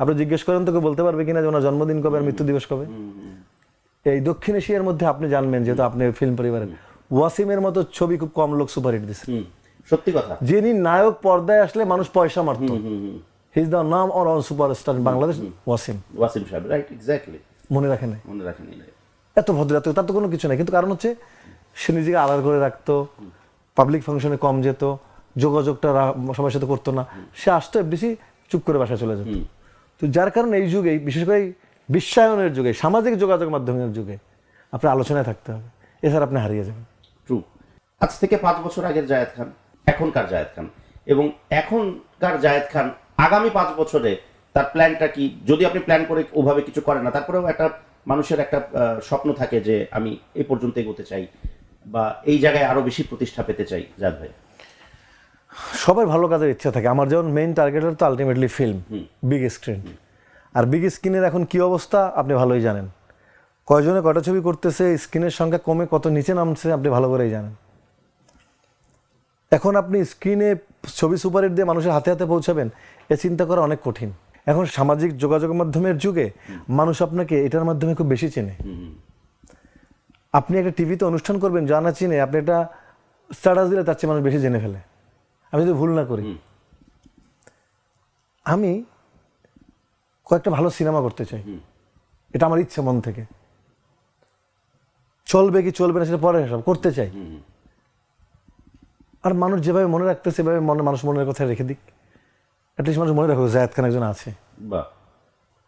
আপনি জিজ্ঞেস করেন তোকে বলতে পারবে কিনা যে ওনার জন্মদিন কবে আর মৃত্যু দিবস কবে? এই দক্ষিণ এশিয়ার মধ্যে আপনি জানবেন, যেহেতু আপনি ফিল্ম পরিবারের, ওয়াসিমের মতো ছবি খুব কম লোক সুপারহিট দিছে। সত্যি কথা। যিনি নায়ক পর্দায় আসলে মানুষ পয়সা মারত, হি ইজ দ্য নাম or superstar in Bangladesh, Wasim সাহেব, রাইট, এক্স্যাক্টলি। মনে রাখে নাই, মনে রাখেনি। এত ভদ্র, এত তার তো কোনো কিছু নাই, কিন্তু কারণ হচ্ছে সে নিজেকে আড়াল করে রাখতো, পাবলিক ফাংশনে কম যেত, যোগাযোগটা সবার সাথে করতো না, সে আসতো এফডিসি চুপ করে বাসায় চলে যেত। তো যার কারণে এই যুগে, বিশেষ করে এই বিশ্বায়নের যুগে, সামাজিক যোগাযোগ মাধ্যমের যুগে আপনার আলোচনায় থাকতে হবে, এছাড়া আপনি হারিয়ে যাবেন। ট্রু। আজ থেকে 5 বছর আগের জায়েদ খান, এখনকার জায়েদ খান, এবং এখনকার জায়েদ খান আগামী 5 বছরে তার প্ল্যানটা কি? যদি আপনি প্ল্যান করে ওভাবে কিছু করেন না, তারপরেও একটা মানুষের একটা স্বপ্ন থাকে যে আমি এই পর্যন্ত এগোতে চাই বা এই জায়গায় আরো বেশি প্রতিষ্ঠা পেতে চাই। জায়েদ ভাই, সবার ভালো কাজের ইচ্ছা থাকে। আমার যেমন মেইন টার্গেট তো আলটিমেটলি ফিল্ম, বিগ স্ক্রিন। আর বিগ স্ক্রিনের এখন কি অবস্থা আপনি ভালোই জানেন, কয়জনে কয়টা ছবি করতেছে, স্ক্রিনের সংখ্যা কমে কত নিচে নামছে আপনি ভালো করেই জানেন। এখন আপনি স্ক্রিনে ছবি সুপারহিট দিয়ে মানুষের হাতে হাতে পৌঁছাবেন, এ চিন্তা করা অনেক কঠিন। এখন সামাজিক যোগাযোগ মাধ্যমের যুগে মানুষ আপনাকে এটার মাধ্যমে খুব বেশি চেনে। আপনি একটা টিভিতে অনুষ্ঠান করবেন, জানা চিনে, আপনি একটা স্ট্যাটাস দিলে তার চেয়ে মানুষ বেশি জেনে ফেলে। আমি যদি ভুল না করি, আমি কয়েকটা ভালো সিনেমা করতে চাই, এটা আমার ইচ্ছে মন থেকে। চলবে কি চলবে না সেটা পরে সব করতে চাই। আর মানুষ যেভাবে মনে রাখতেছে সেভাবে মানুষ মনের কথা রেখে দিক, অ্যাটলিস্ট মানুষ মনে রাখো জায়েদ খান একজন আছে।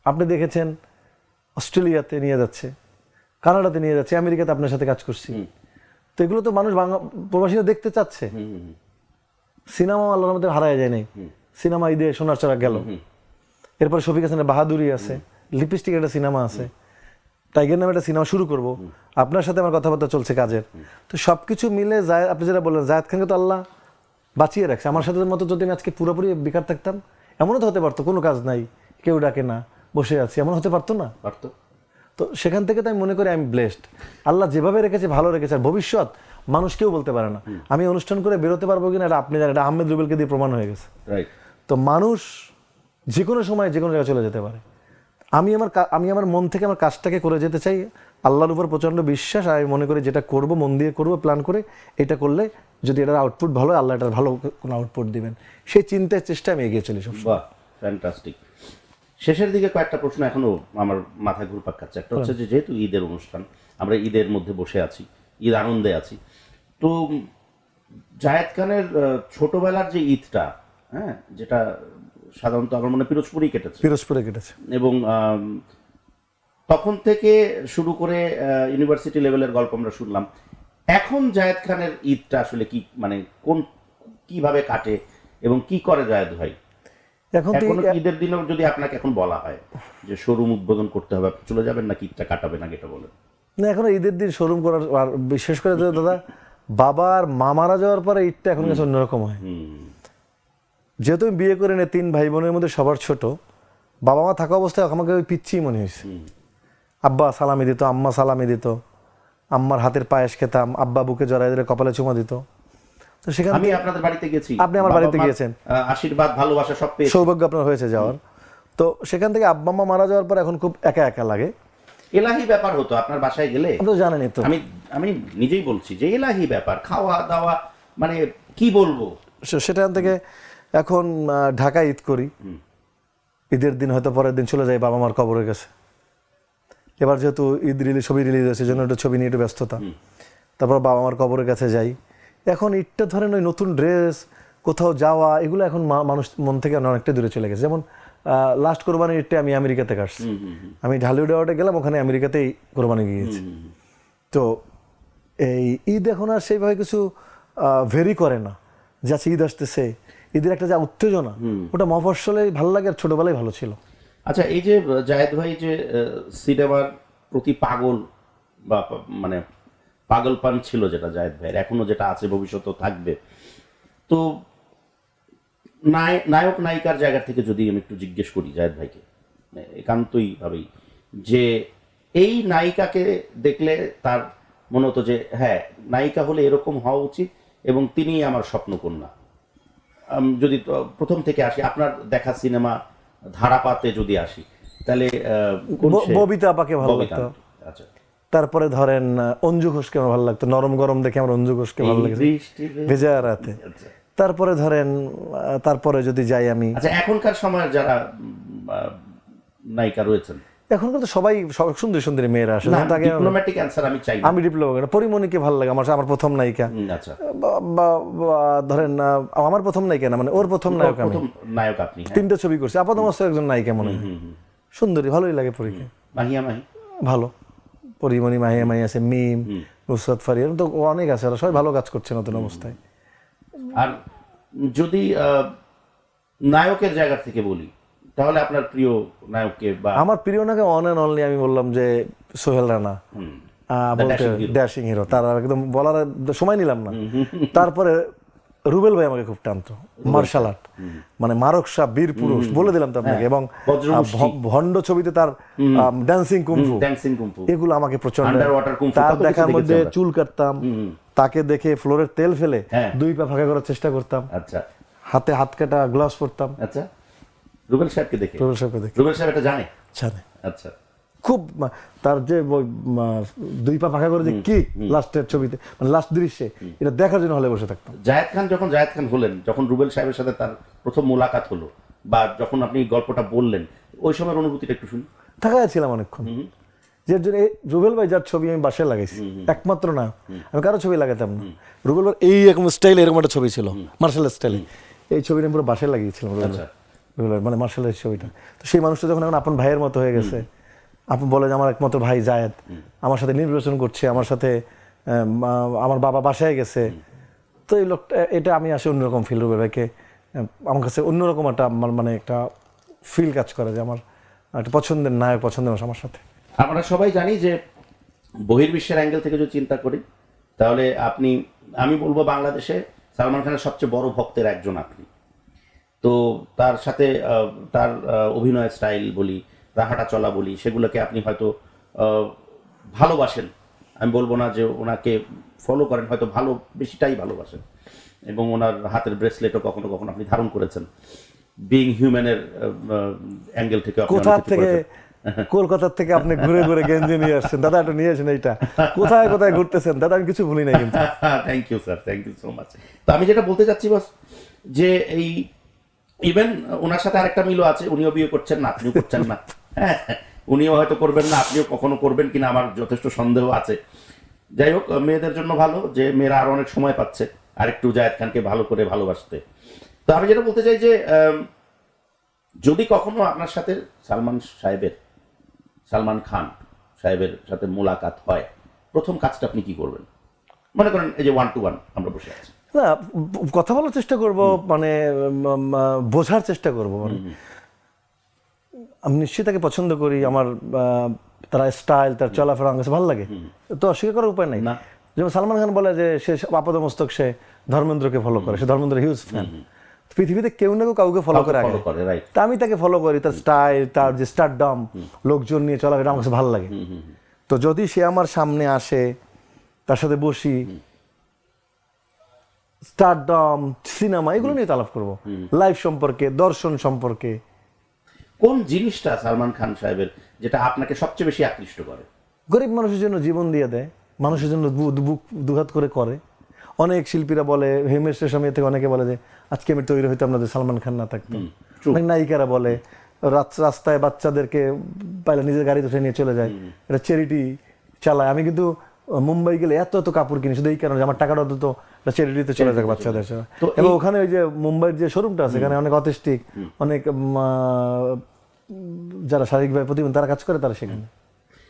আপনি দেখেছেন অস্ট্রেলিয়াতে নিয়ে যাচ্ছে, কানাডাতে নিয়ে যাচ্ছে, আমেরিকাতে আপনার সাথে কাজ করছি, তো এগুলো তো মানুষ প্রবাসীরা দেখতে চাচ্ছে। সিনেমা আল্লাহর মধ্যে হারায় যায় নাই, সিনেমা ঈদে সোনার চড়া গেল, এরপরে শফিক হাসানের বাহাদুরি আছে, লিপস্টিক একটা সিনেমা আছে, টাইগার নামে একটা সিনেমা শুরু করব, আপনার সাথে আমার কথাবার্তা চলছে কাজের। তো সবকিছু মিলে আপনি যেটা বললেন, জায়েদ খানকে তো আল্লাহ বাঁচিয়ে রাখছে। আমার সাথে মতো যদি আমি আজকে পুরোপুরি বেকার থাকতাম, এমনও তো হতে পারতো কোনো কাজ নাই, কেউ ডাকে না, বসে আছি, এমন হতে পারতো না? পারতো। তো সেখান থেকে তো আমি মনে করি আমি ব্লেসড, আল্লাহ যেভাবে রেখেছে ভালো রেখেছে। আর ভবিষ্যৎ মানুষ কেউ বলতে পারে না, আমি অনুষ্ঠান করে বেরোতে পারবো কিনা এটা আপনি জানেন, এটা আহমেদ রুবেলকে দিয়ে প্রমাণ হয়ে গেছে। তো মানুষ যে কোনো সময় যে কোনো জায়গায় চলে যেতে পারে। আমি আমার মন থেকে আমার কাজটাকে করে যেতে চাই, আল্লাহর উপর প্রচণ্ড বিশ্বাস। আর আমি মনে করি যেটা করব মন দিয়ে করব, প্ল্যান করে, এটা করলে যদি এটার আউটপুট ভালো হয়, আল্লাহ এটার ভালো কোনো আউটপুট দিবেন, সেই চিন্তার চেষ্টা আমি এগিয়ে চলি সব। বাহ, ফ্যান্টাস্টিক। শেষের দিকে কয়েকটা প্রশ্ন এখনো আমার মাথায় ঘুরপাক খাচ্ছে। একটা হচ্ছে যে যেহেতু ঈদের অনুষ্ঠান, আমরা ঈদের মধ্যে বসে আছি, ঈদ আনন্দে আছি, তো জায়েদ খানের ছোটবেলার যে ঈদটা, হ্যাঁ, যেটা সাধারণত আমার মনে পিরোজপুরেই কেটেছে, পিরোজপুরে কেটেছে, এবং তখন থেকে শুরু করে ইউনিভার্সিটি লেভেলের গল্প আমরা শুনলাম। এখন জায়েদ খানের ঈদটা আসলে কি, মানে কিভাবে কাটে এবং কি করে জায়েদ ভাই? এখন ঈদের দিনেও যদি আপনাকে এখন বলা হয় যে শোরুম উদ্বোধন করতে হবে, আপনি চলে যাবেন নাকি ঈদটা কাটাবেন আগে, এটা বলেন। না, এখন ঈদের দিন শোরুম করার, আর বিশেষ করে দাদা বাবার মা মারা যাওয়ার পরে ঈদটা এখন কাছে অন্যরকম হয়। যেহেতু আমি বিয়ে করে নিয়ে 3 ভাই বোনের মধ্যে সবার ছোট, বাবা মা থাকা অবস্থায় আমাকে ওই পিচ্ছিই মনে হয়েছে। আব্বা সালামি দিত, আম্মা সালামি দিত, আম্মার হাতের পায়েস খেতাম, আব্বা বুকে জড়াই দিলে কপালে চুমা দিত। তো সেখানে আমি আপনাদের বাড়িতে গেছি, আপনি আমার বাড়িতে গিয়েছেন, আশীর্বাদ ভালোবাসা সব পেয়ে সৌভাগ্য আপনার হয়েছে যাওয়ার। তো সেখান থেকে আব্বা আম্মা মারা যাওয়ার পর এখন খুব একা একা লাগে। এলাহি ব্যাপার হতো আপনার বাসায় গেলে, তো জানেনই তো, আমি নিজেই বলছি যে এলাহি ব্যাপার, খাওয়া দাওয়া, মানে কি বলবো। সেখান থেকে এখন ঢাকায় ঈদ করি, ঈদের দিন হয়তো পরের দিন চলে যাই বাবা মার কবরের কাছে। এবার যেহেতু ঈদ ছবি রিলিজ হয়েছে, জন্য একটু ছবি নিয়ে একটু ব্যস্ততা, তারপর বাবা মার কবরের কাছে যাই। এখন ঈদটা ধরেন ওই নতুন ড্রেস, কোথাও যাওয়া, এগুলো এখন মানুষ মন থেকে অনেকটা দূরে চলে গেছে। যেমন লাস্ট কোরবানির ঈদটা আমি আমেরিকাতে কাটছি, আমি ঢালিউড অ্যাওয়ার্ডে গেলাম, ওখানে আমেরিকাতেই কোরবানি গিয়েছি। তো এই ঈদ এখন আর সেইভাবে কিছু ভেরি করে না, যাচ্ছে ঈদ আসতেছে, ঈদের একটা যা উত্তেজনা, ওটা মফস্বলে ভালো লাগে, আর ছোটবেলায় ভালো ছিল। আচ্ছা, এই যে জায়েদ ভাই যে সিনেমার প্রতি পাগল বা মানে পাগলপান ছিল যেটা জায়েদ ভাইয়ের, এখনো যেটা আছে, ভবিষ্যতেও থাকবে, তো নায়ক নায়িকার জায়গা থেকে যদি আমি একটু জিজ্ঞেস করি জায়েদ ভাইকে, একান্তই ভাবেই, যে এই নায়িকাকে দেখলে তার মনে হতো যে হ্যাঁ, নায়িকা হলে এরকম হওয়া উচিত এবং তিনিই আমার স্বপ্নকন্যা। যদি প্রথম থেকে আসি, আপনার দেখা সিনেমা ধারাপাতে যদি আসি, তাহলে ববিতা আপাকে ভালো লাগতো। আচ্ছা, তারপরে ধরেন অঞ্জু ঘোষকে আমার ভালো লাগতো, নরম গরম দেখে আমার অঞ্জু ঘোষকে ভালো লাগে, ভেজা রাতে। তারপরে ধরেন, তারপরে যদি যাই আমি, আচ্ছা, এখনকার সময়ের যারা নায়িকা রয়েছেন, এখন কিন্তু সবাই সুন্দর সুন্দরী মেয়েরা আসে না, যেমন তাকে ডিপ্লোম্যাটিক অ্যানসার আমি চাই না। আমি ডিপ্লোমা পরিমণিকে ভালো লাগে, আমার আমার প্রথম নায়িকা। আচ্ছা, ধরেন আমার প্রথম নায়িকা না, মানে ওর প্রথম নায়ক আমি। প্রথম নায়ক আপনি, হ্যাঁ। 3টে ছবি করছি, আপাতমস্তক একজন নায়িকা মনে হয়, সুন্দরী, ভালোই লাগে পরীকে। মাহিয়া মাহি, ভালো, পরিমণি, মাহিয়া মাহি আছে, মিম, নুসরাত ফারিয়া, তো অনেক আছে, ওরা সবাই ভালো কাজ করছে নতুন অবস্থায়। আর যদি নায়কের জায়গা থেকে বলি, তাহলে আপনার প্রিয় নায়ককে বা আমার প্রিয় নায়ক অন অ্যান্ড অনলি আমি বললাম যে সোহেল রানা, বলতে ড্যাশিং হিরো, তার একদম বলার সময় নিলাম না। তারপরে রুবেল ভাই আমাকে খুব টানতো, মার্শাল আর্ট, মানে মারক শাহ, বীর পুরুষ বলে দিলাম তো আপনাকে। এবং ভণ্ড ছবিতে তার ড্যান্সিং কুমফু, ড্যান্সিং কুমফু, এগুলো আমাকে প্রচন্ড। আন্ডারওয়াটার কুমফু, তার দেখার মধ্যে চুল কাটতাম, তাকে দেখে ফ্লোরের তেল ফেলে 2 পা ফাঁকা করার চেষ্টা করতাম, আচ্ছা, হাতে হাত কাটা গ্লাভস পরতাম। আচ্ছা, রুবেল সাহেবকে দেখে, রুবেল সাহেবকে দেখে, রুবেল সাহেব এটা জানে। আচ্ছা, খুব তার যে 2 পা ফাঁকা করে যে কি লাস্টের ছবিতে, মানে লাস্ট দৃশ্যে, এটা দেখার জন্য হলে বসে থাকতাম। জায়েদ খান হলেন, যখন রুবেল সাহেবের সাথে তার প্রথম মোলাকাত হলো, বা যখন আপনি গল্পটা বললেন, ওই সময়ের অনুভূতিটা একটু শুনি। থাকা ছিলাম অনেকক্ষণ, যে রুবেল ভাই যার ছবি আমি বাসায় লাগাইছি, একমাত্র না, আমি কারো ছবি লাগাতাম না। রুবেল ভাই এই রকম স্টাইল, এরকম একটা ছবি ছিল মার্শাল স্টাইলে, এই ছবিটা আমি পুরো বাসায় লাগিয়েছিলাম। রুবেল ভাই মানে মার্শাল ছবিটা, তো সেই মানুষটা যখন এখন আপন ভাইয়ের মতো হয়ে গেছে, আপনি বলে যে আমার একমাত্র ভাই জায়েদ আমার সাথে নির্বাচন করছে, আমার সাথে আমার বাবা বাসায় গেছে, তো এই লোকটা, এটা আমি আসে অন্যরকম ফিল। রুবেল ভাইকে আমার কাছে অন্যরকম একটা মানে একটা ফিল কাজ করে যে আমার একটা পছন্দের নায়ক, পছন্দের মানুষ আমার সাথে। আমরা সবাই জানি যে বহির্বিশ্বের অ্যাঙ্গেল থেকে যদি চিন্তা করি, তাহলে আমি বলবো বাংলাদেশে সালমান খানের সবচেয়ে বড় ভক্তের একজন আপনি। তো তার সাথে তার অভিনয় স্টাইল বলি, হাঁটা চলা বলি, সেগুলোকে আপনি হয়তো ভালোবাসেন। আমি বলবো না যে ওনাকে ফলো করেন, হয়তো বেশিটাই ভালোবাসেন। এবং ওনার হাতের ব্রেসলেটও কখনো কখনো আপনি ধারণ করেছেন, বিইং হিউম্যানের অ্যাঙ্গেল থেকে। কোথা থেকে, কলকাতা থেকে আপনি ঘুরে ঘুরে গেঞ্জি নিয়ে আসছেন দাদা, একটু নিয়ে আসেন এইটা, কোথায় কোথায় ঘুরতেছেন দাদা, আমি কিছু ভুলি নাই কিন্তু। Thank you sir, thank you so much. তো আমি যেটা বলতে চাচ্ছি বস, যে এই ইভেন ওনার সাথে আরেকটা মিলও আছে, উনিও বিয়ে করছেন না, আপনিও করছেন না। হ্যাঁ, উনিও হয়তো করবেন না, আপনিও কখনো করবেন কিনা আমার যথেষ্ট সন্দেহ আছে। যাই হোক, মেয়েদের জন্য ভালো যে মেয়েরা আরো অনেক সময় পাচ্ছে আরেকটু জায়েদ খানকে ভালো করে ভালোবাসতে। তো আমি যেটা বলতে চাই যে যদি কখনো আপনার সাথে সালমান খান সাহেবের সাথে মোলাকাত হয়, প্রথম কাজটা আপনি কি করবেন? মনে করেন এই যে 1 to 1 আমরা বসে আছি, না কথা বলার চেষ্টা করব, মানে বোঝার চেষ্টা করব। মানে আমি নিশ্চয়ই তাকে পছন্দ করি, আমার তার স্টাইল, তার চলাফেরা আমার কাছে ভালো লাগে, তো অস্বীকার করার উপায় নাই। যেমন সালমান খান বলে যে সে আপাতমস্তক সে ধর্মেন্দ্রকে ফলো করে, সে ধর্মেন্দ্র হিউজ ফ্যান। পৃথিবীতে কেউ না কেউ কাউকে ফলো করে আগে, তা আমি তাকে ফলো করি, তার স্টাইল, তার যে স্টারডম, লোকজন নিয়ে চলাফেরা আমার কাছে ভালো লাগে। তো যদি সে আমার সামনে আসে, তার সাথে বসি, স্টারডম, সিনেমা এগুলো নিয়ে আলাপ করবো, লাইফ সম্পর্কে, দর্শন সম্পর্কে। কোন জিনিসটা সালমান খান সাহেবের যেটা আপনাকে সবচেয়ে বেশি আকৃষ্ট করে? গরিব মানুষের জন্য জীবন দিয়ে দেয়, মানুষের জন্য দুহাত করে করে। অনেক শিল্পীরা বলে, হিমেশ রেশমিয়া থেকে অনেকে বলে যে আজকে আমি তৈরি হইতাম না যদি সালমান খান না থাকতাম। অনেক নায়িকারা বলে রাস্তায় বাচ্চাদেরকে পাইলে নিজের গাড়ি উঠে নিয়ে চলে যায়, এটা চ্যারিটি চালায়। আমি কিন্তু মুম্বাই গেলে এত কাপড় কিনি শুধু এই কারণে আমার টাকাটা তো চ্যারিটিতে চলে যায় বাচ্চাদের। এবং ওখানে ওই যে মুম্বাইয়ের যে শোরুমটা আছে, এখানে অনেক অটিস্টিক, অনেক যারা শারীরিকভাবে প্রতিবন্ধী তারা কাজ করে, তারা সেখানে।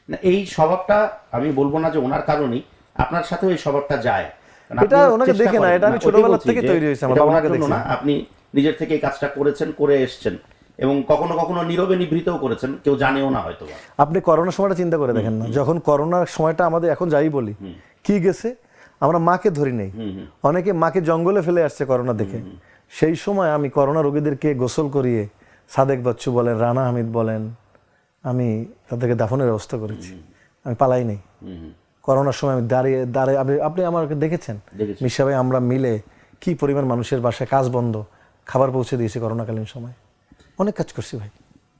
না, এই স্বভাবটা আমি বলবো না যে ওনার কারণেই, আপনার সাথে এই স্বভাবটা যায়। এটা ওনাকে দেখে না, এটা আমি ছোটবেলা থেকে তৈরি হয়েছে, আমার বাবাকে দেখে না। আপনি নিজের থেকে এই কাজটা করেছেন, করে এসেছেন, এবং কখনো কখনো নীরবে নিভৃতও করেছেন, কেউ জানেও না হয়তো। আপনি করোনার সময়টা চিন্তা করে দেখেন না, যখন করোনার সময়টা আমাদের এখন যাই বলি কি গেছে, আমরা মাকে ধরি নেই, অনেকে মাকে জঙ্গলে ফেলে আসছে করোনা দেখে। সেই সময় আমি করোনা রোগীদেরকে গোসল করিয়ে, সাদেক বাচ্চু বলেন, রানা হামিদ বলেন, আমি তাদেরকে দাফনের ব্যবস্থা করেছি, আমি পালাই নেই। করোনার সময় আমি দাঁড়িয়ে আপনি আমাকে দেখেছেন মিশা ভাই, আমরা মিলে কি পরিমাণ মানুষের বাসায় কাজ বন্ধ, খাবার পৌঁছে দিয়েছি করোনাকালীন সময়, অনেক কাজ করছি ভাই।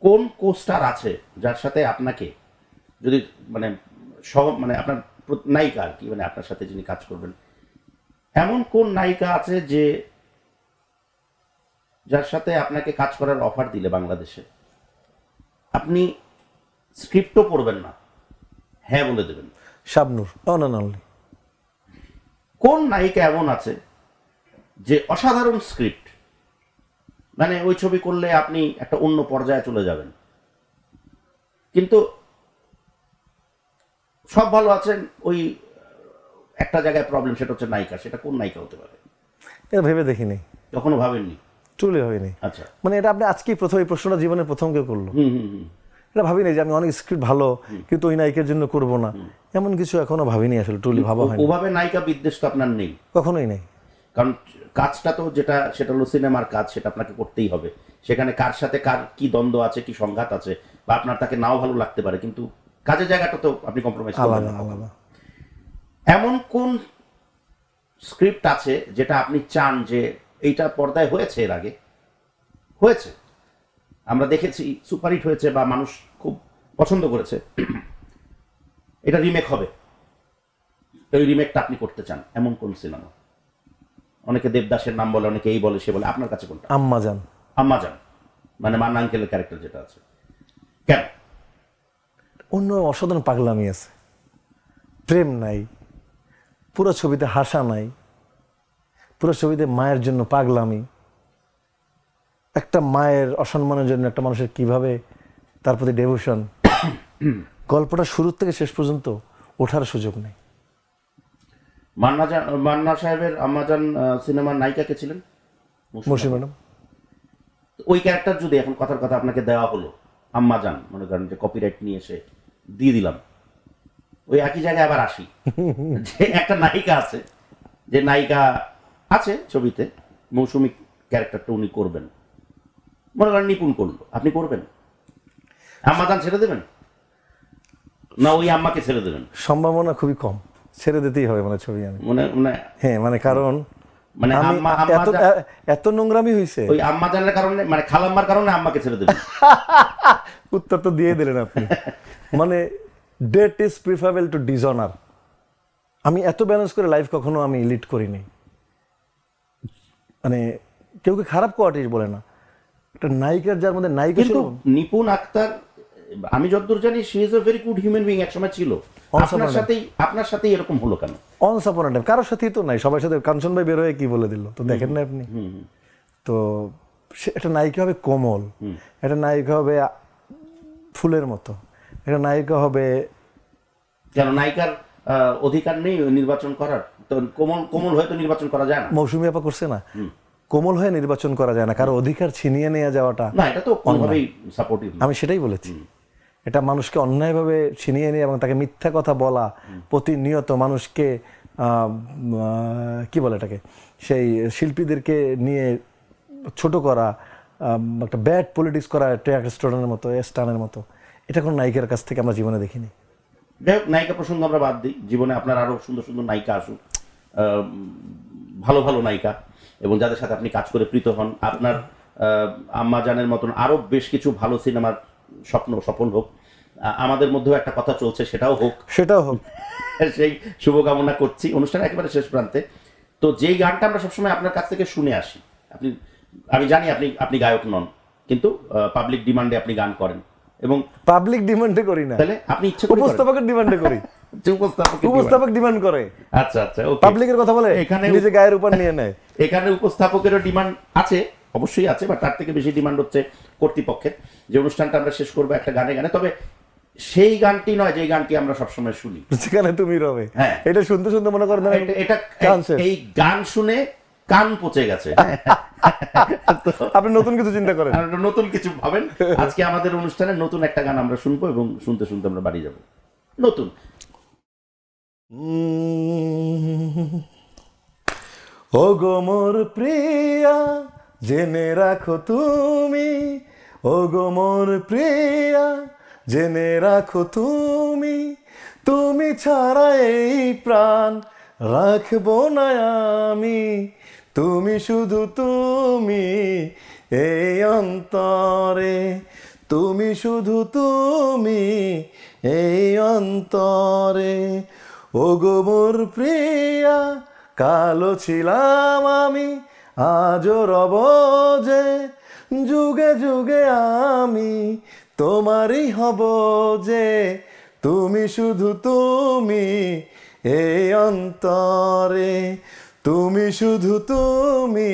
কোন কোস্টার আছে যার সাথে আপনাকে যদি মানে আপনার নায়িকা আর কি, মানে আপনার সাথে যিনি কাজ করবেন, এমন কোন নায়িকা আছে যে যার সাথে আপনাকে কাজ করার অফার দিলে বাংলাদেশে আপনি স্ক্রিপ্টও পড়বেন না, হ্যাঁ বলে দেবেন। শাবনূর, না কোন নায়িকা এমন আছে যে অসাধারণ স্ক্রিপ্ট, মানে ওই ছবি করলে আপনি একটা অন্য পর্যায়ে চলে যাবেন, কিন্তু সব ভালো আছেন, ওই একটা জায়গায় প্রবলেম, সেটা হচ্ছে নায়িকা। সেটা কোন নায়িকা হতে পারে? এটা ভেবে দেখিনি, কখনো ভাবেননি? ট্রুলি ভাবিনি। আচ্ছা, মানে এটা আপনি আজকেই প্রথম, এই প্রশ্নটা জীবনের প্রথম কেউ করলো। এটা ভাবিনি যে আমি অনেক স্ক্রিপ্ট ভালো কিন্তু ওই নায়িকার জন্য করব না, এমন কিছু এখনো ভাবিনি, আসলে ট্রুলি ভাবা হয়নি। ওভাবে নায়িকা বিদ্বেষ তো আপনার নেই? কখনোই নেই। কারণ কাজটা তো সেটা হলো সিনেমার কাজ, সেটা আপনাকে করতেই হবে। সেখানে কার সাথে কার কি দ্বন্দ্ব আছে, কি সংঘাত আছে, বা আপনার তাকে নাও ভালো লাগতে পারে, কিন্তু কাজের জায়গাটা তো আপনি কম্প্রোমাইজ করবেন না। আলাদা। এমন কোন স্ক্রিপ্ট আছে যেটা আপনি চান যে এইটা পর্দায় হয়েছে, এর আগে হয়েছে, আমরা দেখেছি, সুপারহিট হয়েছে বা মানুষ খুব পছন্দ করেছে, এটা রিমেক হবে, ওই রিমেকটা আপনি করতে চান, এমন কোন সিনেমা? অনেকে দেবদাসের নাম বলে, অনেকে এই বলে সে বলে, আপনার কাছে কোনটা? আম্মাজান। আম্মাজান, মানে মান্না আঙ্কেলের ক্যারেক্টার যেটা আছে, কেন? অন্য অসাধারণ পাগলামি আছে, প্রেম নাই, পুরো ছবিতে হাসা নাই, পুরো ছবিতে মায়ের জন্য পাগলামি, একটা মায়ের অসম্মানের জন্য একটা মানুষের কিভাবে তার প্রতি ডেভোশন, গল্পটা শুরু থেকে শেষ পর্যন্ত ওঠার সুযোগ নেই। মান্না সাহেবের আম্মাজান সিনেমার নায়িকা কে ছিলেন? মৌসুমী ম্যাডাম। ওই ক্যারেক্টার যদি এখন কথার কথা আপনাকে দেওয়া হলো, আম্মাজান, মনে করেন যে কপিরাইট নিয়ে এসে দিয়ে দিলাম, ওই একই জায়গায় আবার আসি যে একটা নায়িকা আছে, যে নায়িকা আছে ছবিতে, মৌসুমী ক্যারেক্টারটা উনি করবেন, মনে করেন নিপুণ করলো, আপনি করবেন? আম্মাজান ছেড়ে দেবেন না ওই আম্মাকে ছেড়ে দেবেন? সম্ভাবনা খুবই কম, ছেড়ে দিতেই হবে মানে ছবি। আমি হ্যাঁ, মানে কারণ মানে এত নোংরামি হয়েছে ওই আম্মাজানের কারণে, মানে খালাম্মার কারণে আম্মাকে ছেড়ে দেবেন? উত্তর তো দিয়ে দিলেন আপনি। মানে death is preferable to dishonour. আমি এত ব্যালেন্স করে লাইফ কখনো আমি লিড করিনি। মানে কেউকে খারাপ কোয়ালিটি বলে না, একটা নায়িকার যার মধ্যে নায়িকা ছিল। নিপুণ আক্তার, আমি যতদূর জানি she is a very good human being, একসময় ছিল। আপনার সাথেই এরকম হলো কেন? অনস আপন আ টাইম কারোর সাথেই তো নাই, সবার সাথে। কাঞ্চন ভাই বের হয়ে কি বলে দিল তো দেখেন না আপনি? তো একটা নায়িকা হবে কোমল, একটা নায়িকা হবে ফুলের মতো, একটা নায়িকা হবে, কেন নায়িকার অধিকার নেই নির্বাচন করার? তো কোমল হয়ে তো নির্বাচন করা যায় না। মৌসুমী আপা করছে না, কোমল হয়ে নির্বাচন করা যায় না, কারো অধিকার ছিনিয়ে নিয়ে যাওয়াটা না, এটা তো কোনোভাবেই সাপোর্টিভ। আমি সেটাই বলেছি, এটা মানুষকে অন্যায়ভাবে ছিনিয়ে নিয়ে এবং তাকে মিথ্যা কথা বলা, প্রতিনিয়ত মানুষকে কি বলে এটাকে, সেই শিল্পীদেরকে নিয়ে ছোট করা, একটা ব্যাড পলিটিক্স করা, স্টানের মতো, এটা কোনো নায়িকার কাছ থেকে আমরা জীবনে দেখিনি। যাই হোক, নায়িকা প্রসঙ্গ আমরা বাদ দিই। জীবনে আপনার আরো সুন্দর সুন্দর নায়িকা আসুক, ভালো ভালো নায়িকা, এবং যাদের সাথে আপনি কাজ করে প্রীত হন। আপনার আম্মাজানের মতন আরো বেশ কিছু ভালো সিনেমার স্বপ্ন সফল হোক। আমাদের মধ্যেও একটা কথা চলছে, সেটাও হোক। সেই শুভকামনা করছি অনুষ্ঠান একেবারে শেষ প্রান্তে। তো যেই গানটা আমরা সবসময় আপনার কাছ থেকে শুনে আসি, আমি জানি আপনি গায়ক নন, কিন্তু পাবলিক ডিমান্ডে আপনি গান করেন, এবং পাবলিক ডিমান্ডে করি না, তাহলে আপনি ইচ্ছে করে উপস্থাপকের ডিমান্ডে করি। উপস্থাপক ডিমান্ড করে, আচ্ছা, পাবলিকের কথা বলে, এখানে নিজে গায়ের উপর নিয়ে নেয়। এখানে উপস্থাপকেরও ডিমান্ড আছে, অবশ্যই আছে, বা তার থেকে বেশি ডিমান্ড হচ্ছে কর্তৃপক্ষের। যে অনুষ্ঠানটা আমরা শেষ করবো একটা গানে, তবে সেই গানটি নয় যে গানটি আমরা সবসময় শুনি, যেখানে তুমি রবে। হ্যাঁ, এটা শুনতে শুনতে মনে করেন এটা এই গান শুনে কান পচে গেছে। আপনি নতুন কিছু চিন্তা করেন, নতুন কিছু ভাবেন। আজকে আমাদের অনুষ্ঠানে নতুন একটা গান আমরা শুনবো, এবং শুনতে শুনতে আমরা বাড়ি যাব। নতুন ও গো মোর প্রিয়া জেনে রাখো তুমি, ও গো মোর প্রিয়া জেনে রাখো তুমি, তুমি ছাড়া এই প্রাণ রাখবো না আমি, তুমি শুধু তুমি এই অন্তরে, তুমি শুধু তুমি এই অন্তরে। ও গো মোর প্রিয়া কালো ছিলাম আমি, আজও রব যে যুগে যুগে আমি তোমারই হব যে, তুমি শুধু তুমি এই অন্তরে, তুমি শুধু তুমি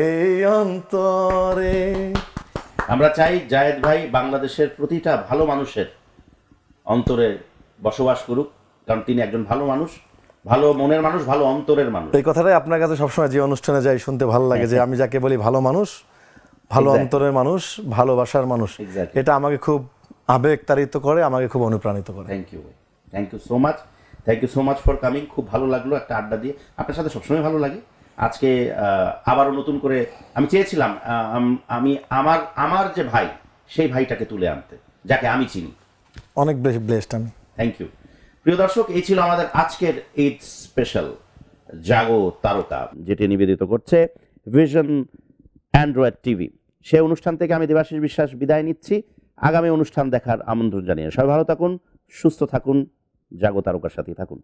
এই অন্তরে। আমরা চাই জায়েদ ভাই বাংলাদেশের প্রতিটা ভালো মানুষের অন্তরে বসবাস করুক, কারণ তিনি একজন ভালো মানুষ, ভালো মনের মানুষ, ভালো অন্তরের মানুষ। এই কথাটাই আপনার কাছে সবসময় যে অনুষ্ঠানে যাই শুনতে ভালো লাগে, যে আমি যাকে বলি ভালো মানুষ, ভালো Exactly. অন্তরের মানুষ, ভালোবাসার মানুষ, Exactly. এটা আমাকে খুব আবেগ তাড়িত করে, আমাকে খুব অনুপ্রাণিত করে। Thank you so much, thank you so much for coming. খুব ভালো লাগলো একটা আড্ডা দিয়ে, আপনার সাথে সবসময় ভালো লাগে। আজকে আবারও নতুন করে আমি চেয়েছিলাম আমি আমার যে ভাই, সেই ভাইটাকে তুলে আনতে, যাকে আমি চিনি। অনেক বেশি ব্লেসড আমি। Thank you. প্রিয় দর্শক, এই ছিল আমাদের আজকের ঈদ স্পেশাল জাগো তারকা, যেটি নিবেদিত করছে ভিশন অ্যান্ড্রয়েড টিভি। সেই অনুষ্ঠান থেকে আমি দেবাশিস বিশ্বাস বিদায় নিচ্ছি। আগামী অনুষ্ঠান দেখার আমন্ত্রণ জানিয়ে সবাই ভালো থাকুন, সুস্থ থাকুন, জাগো তারকার সাথে থাকুন।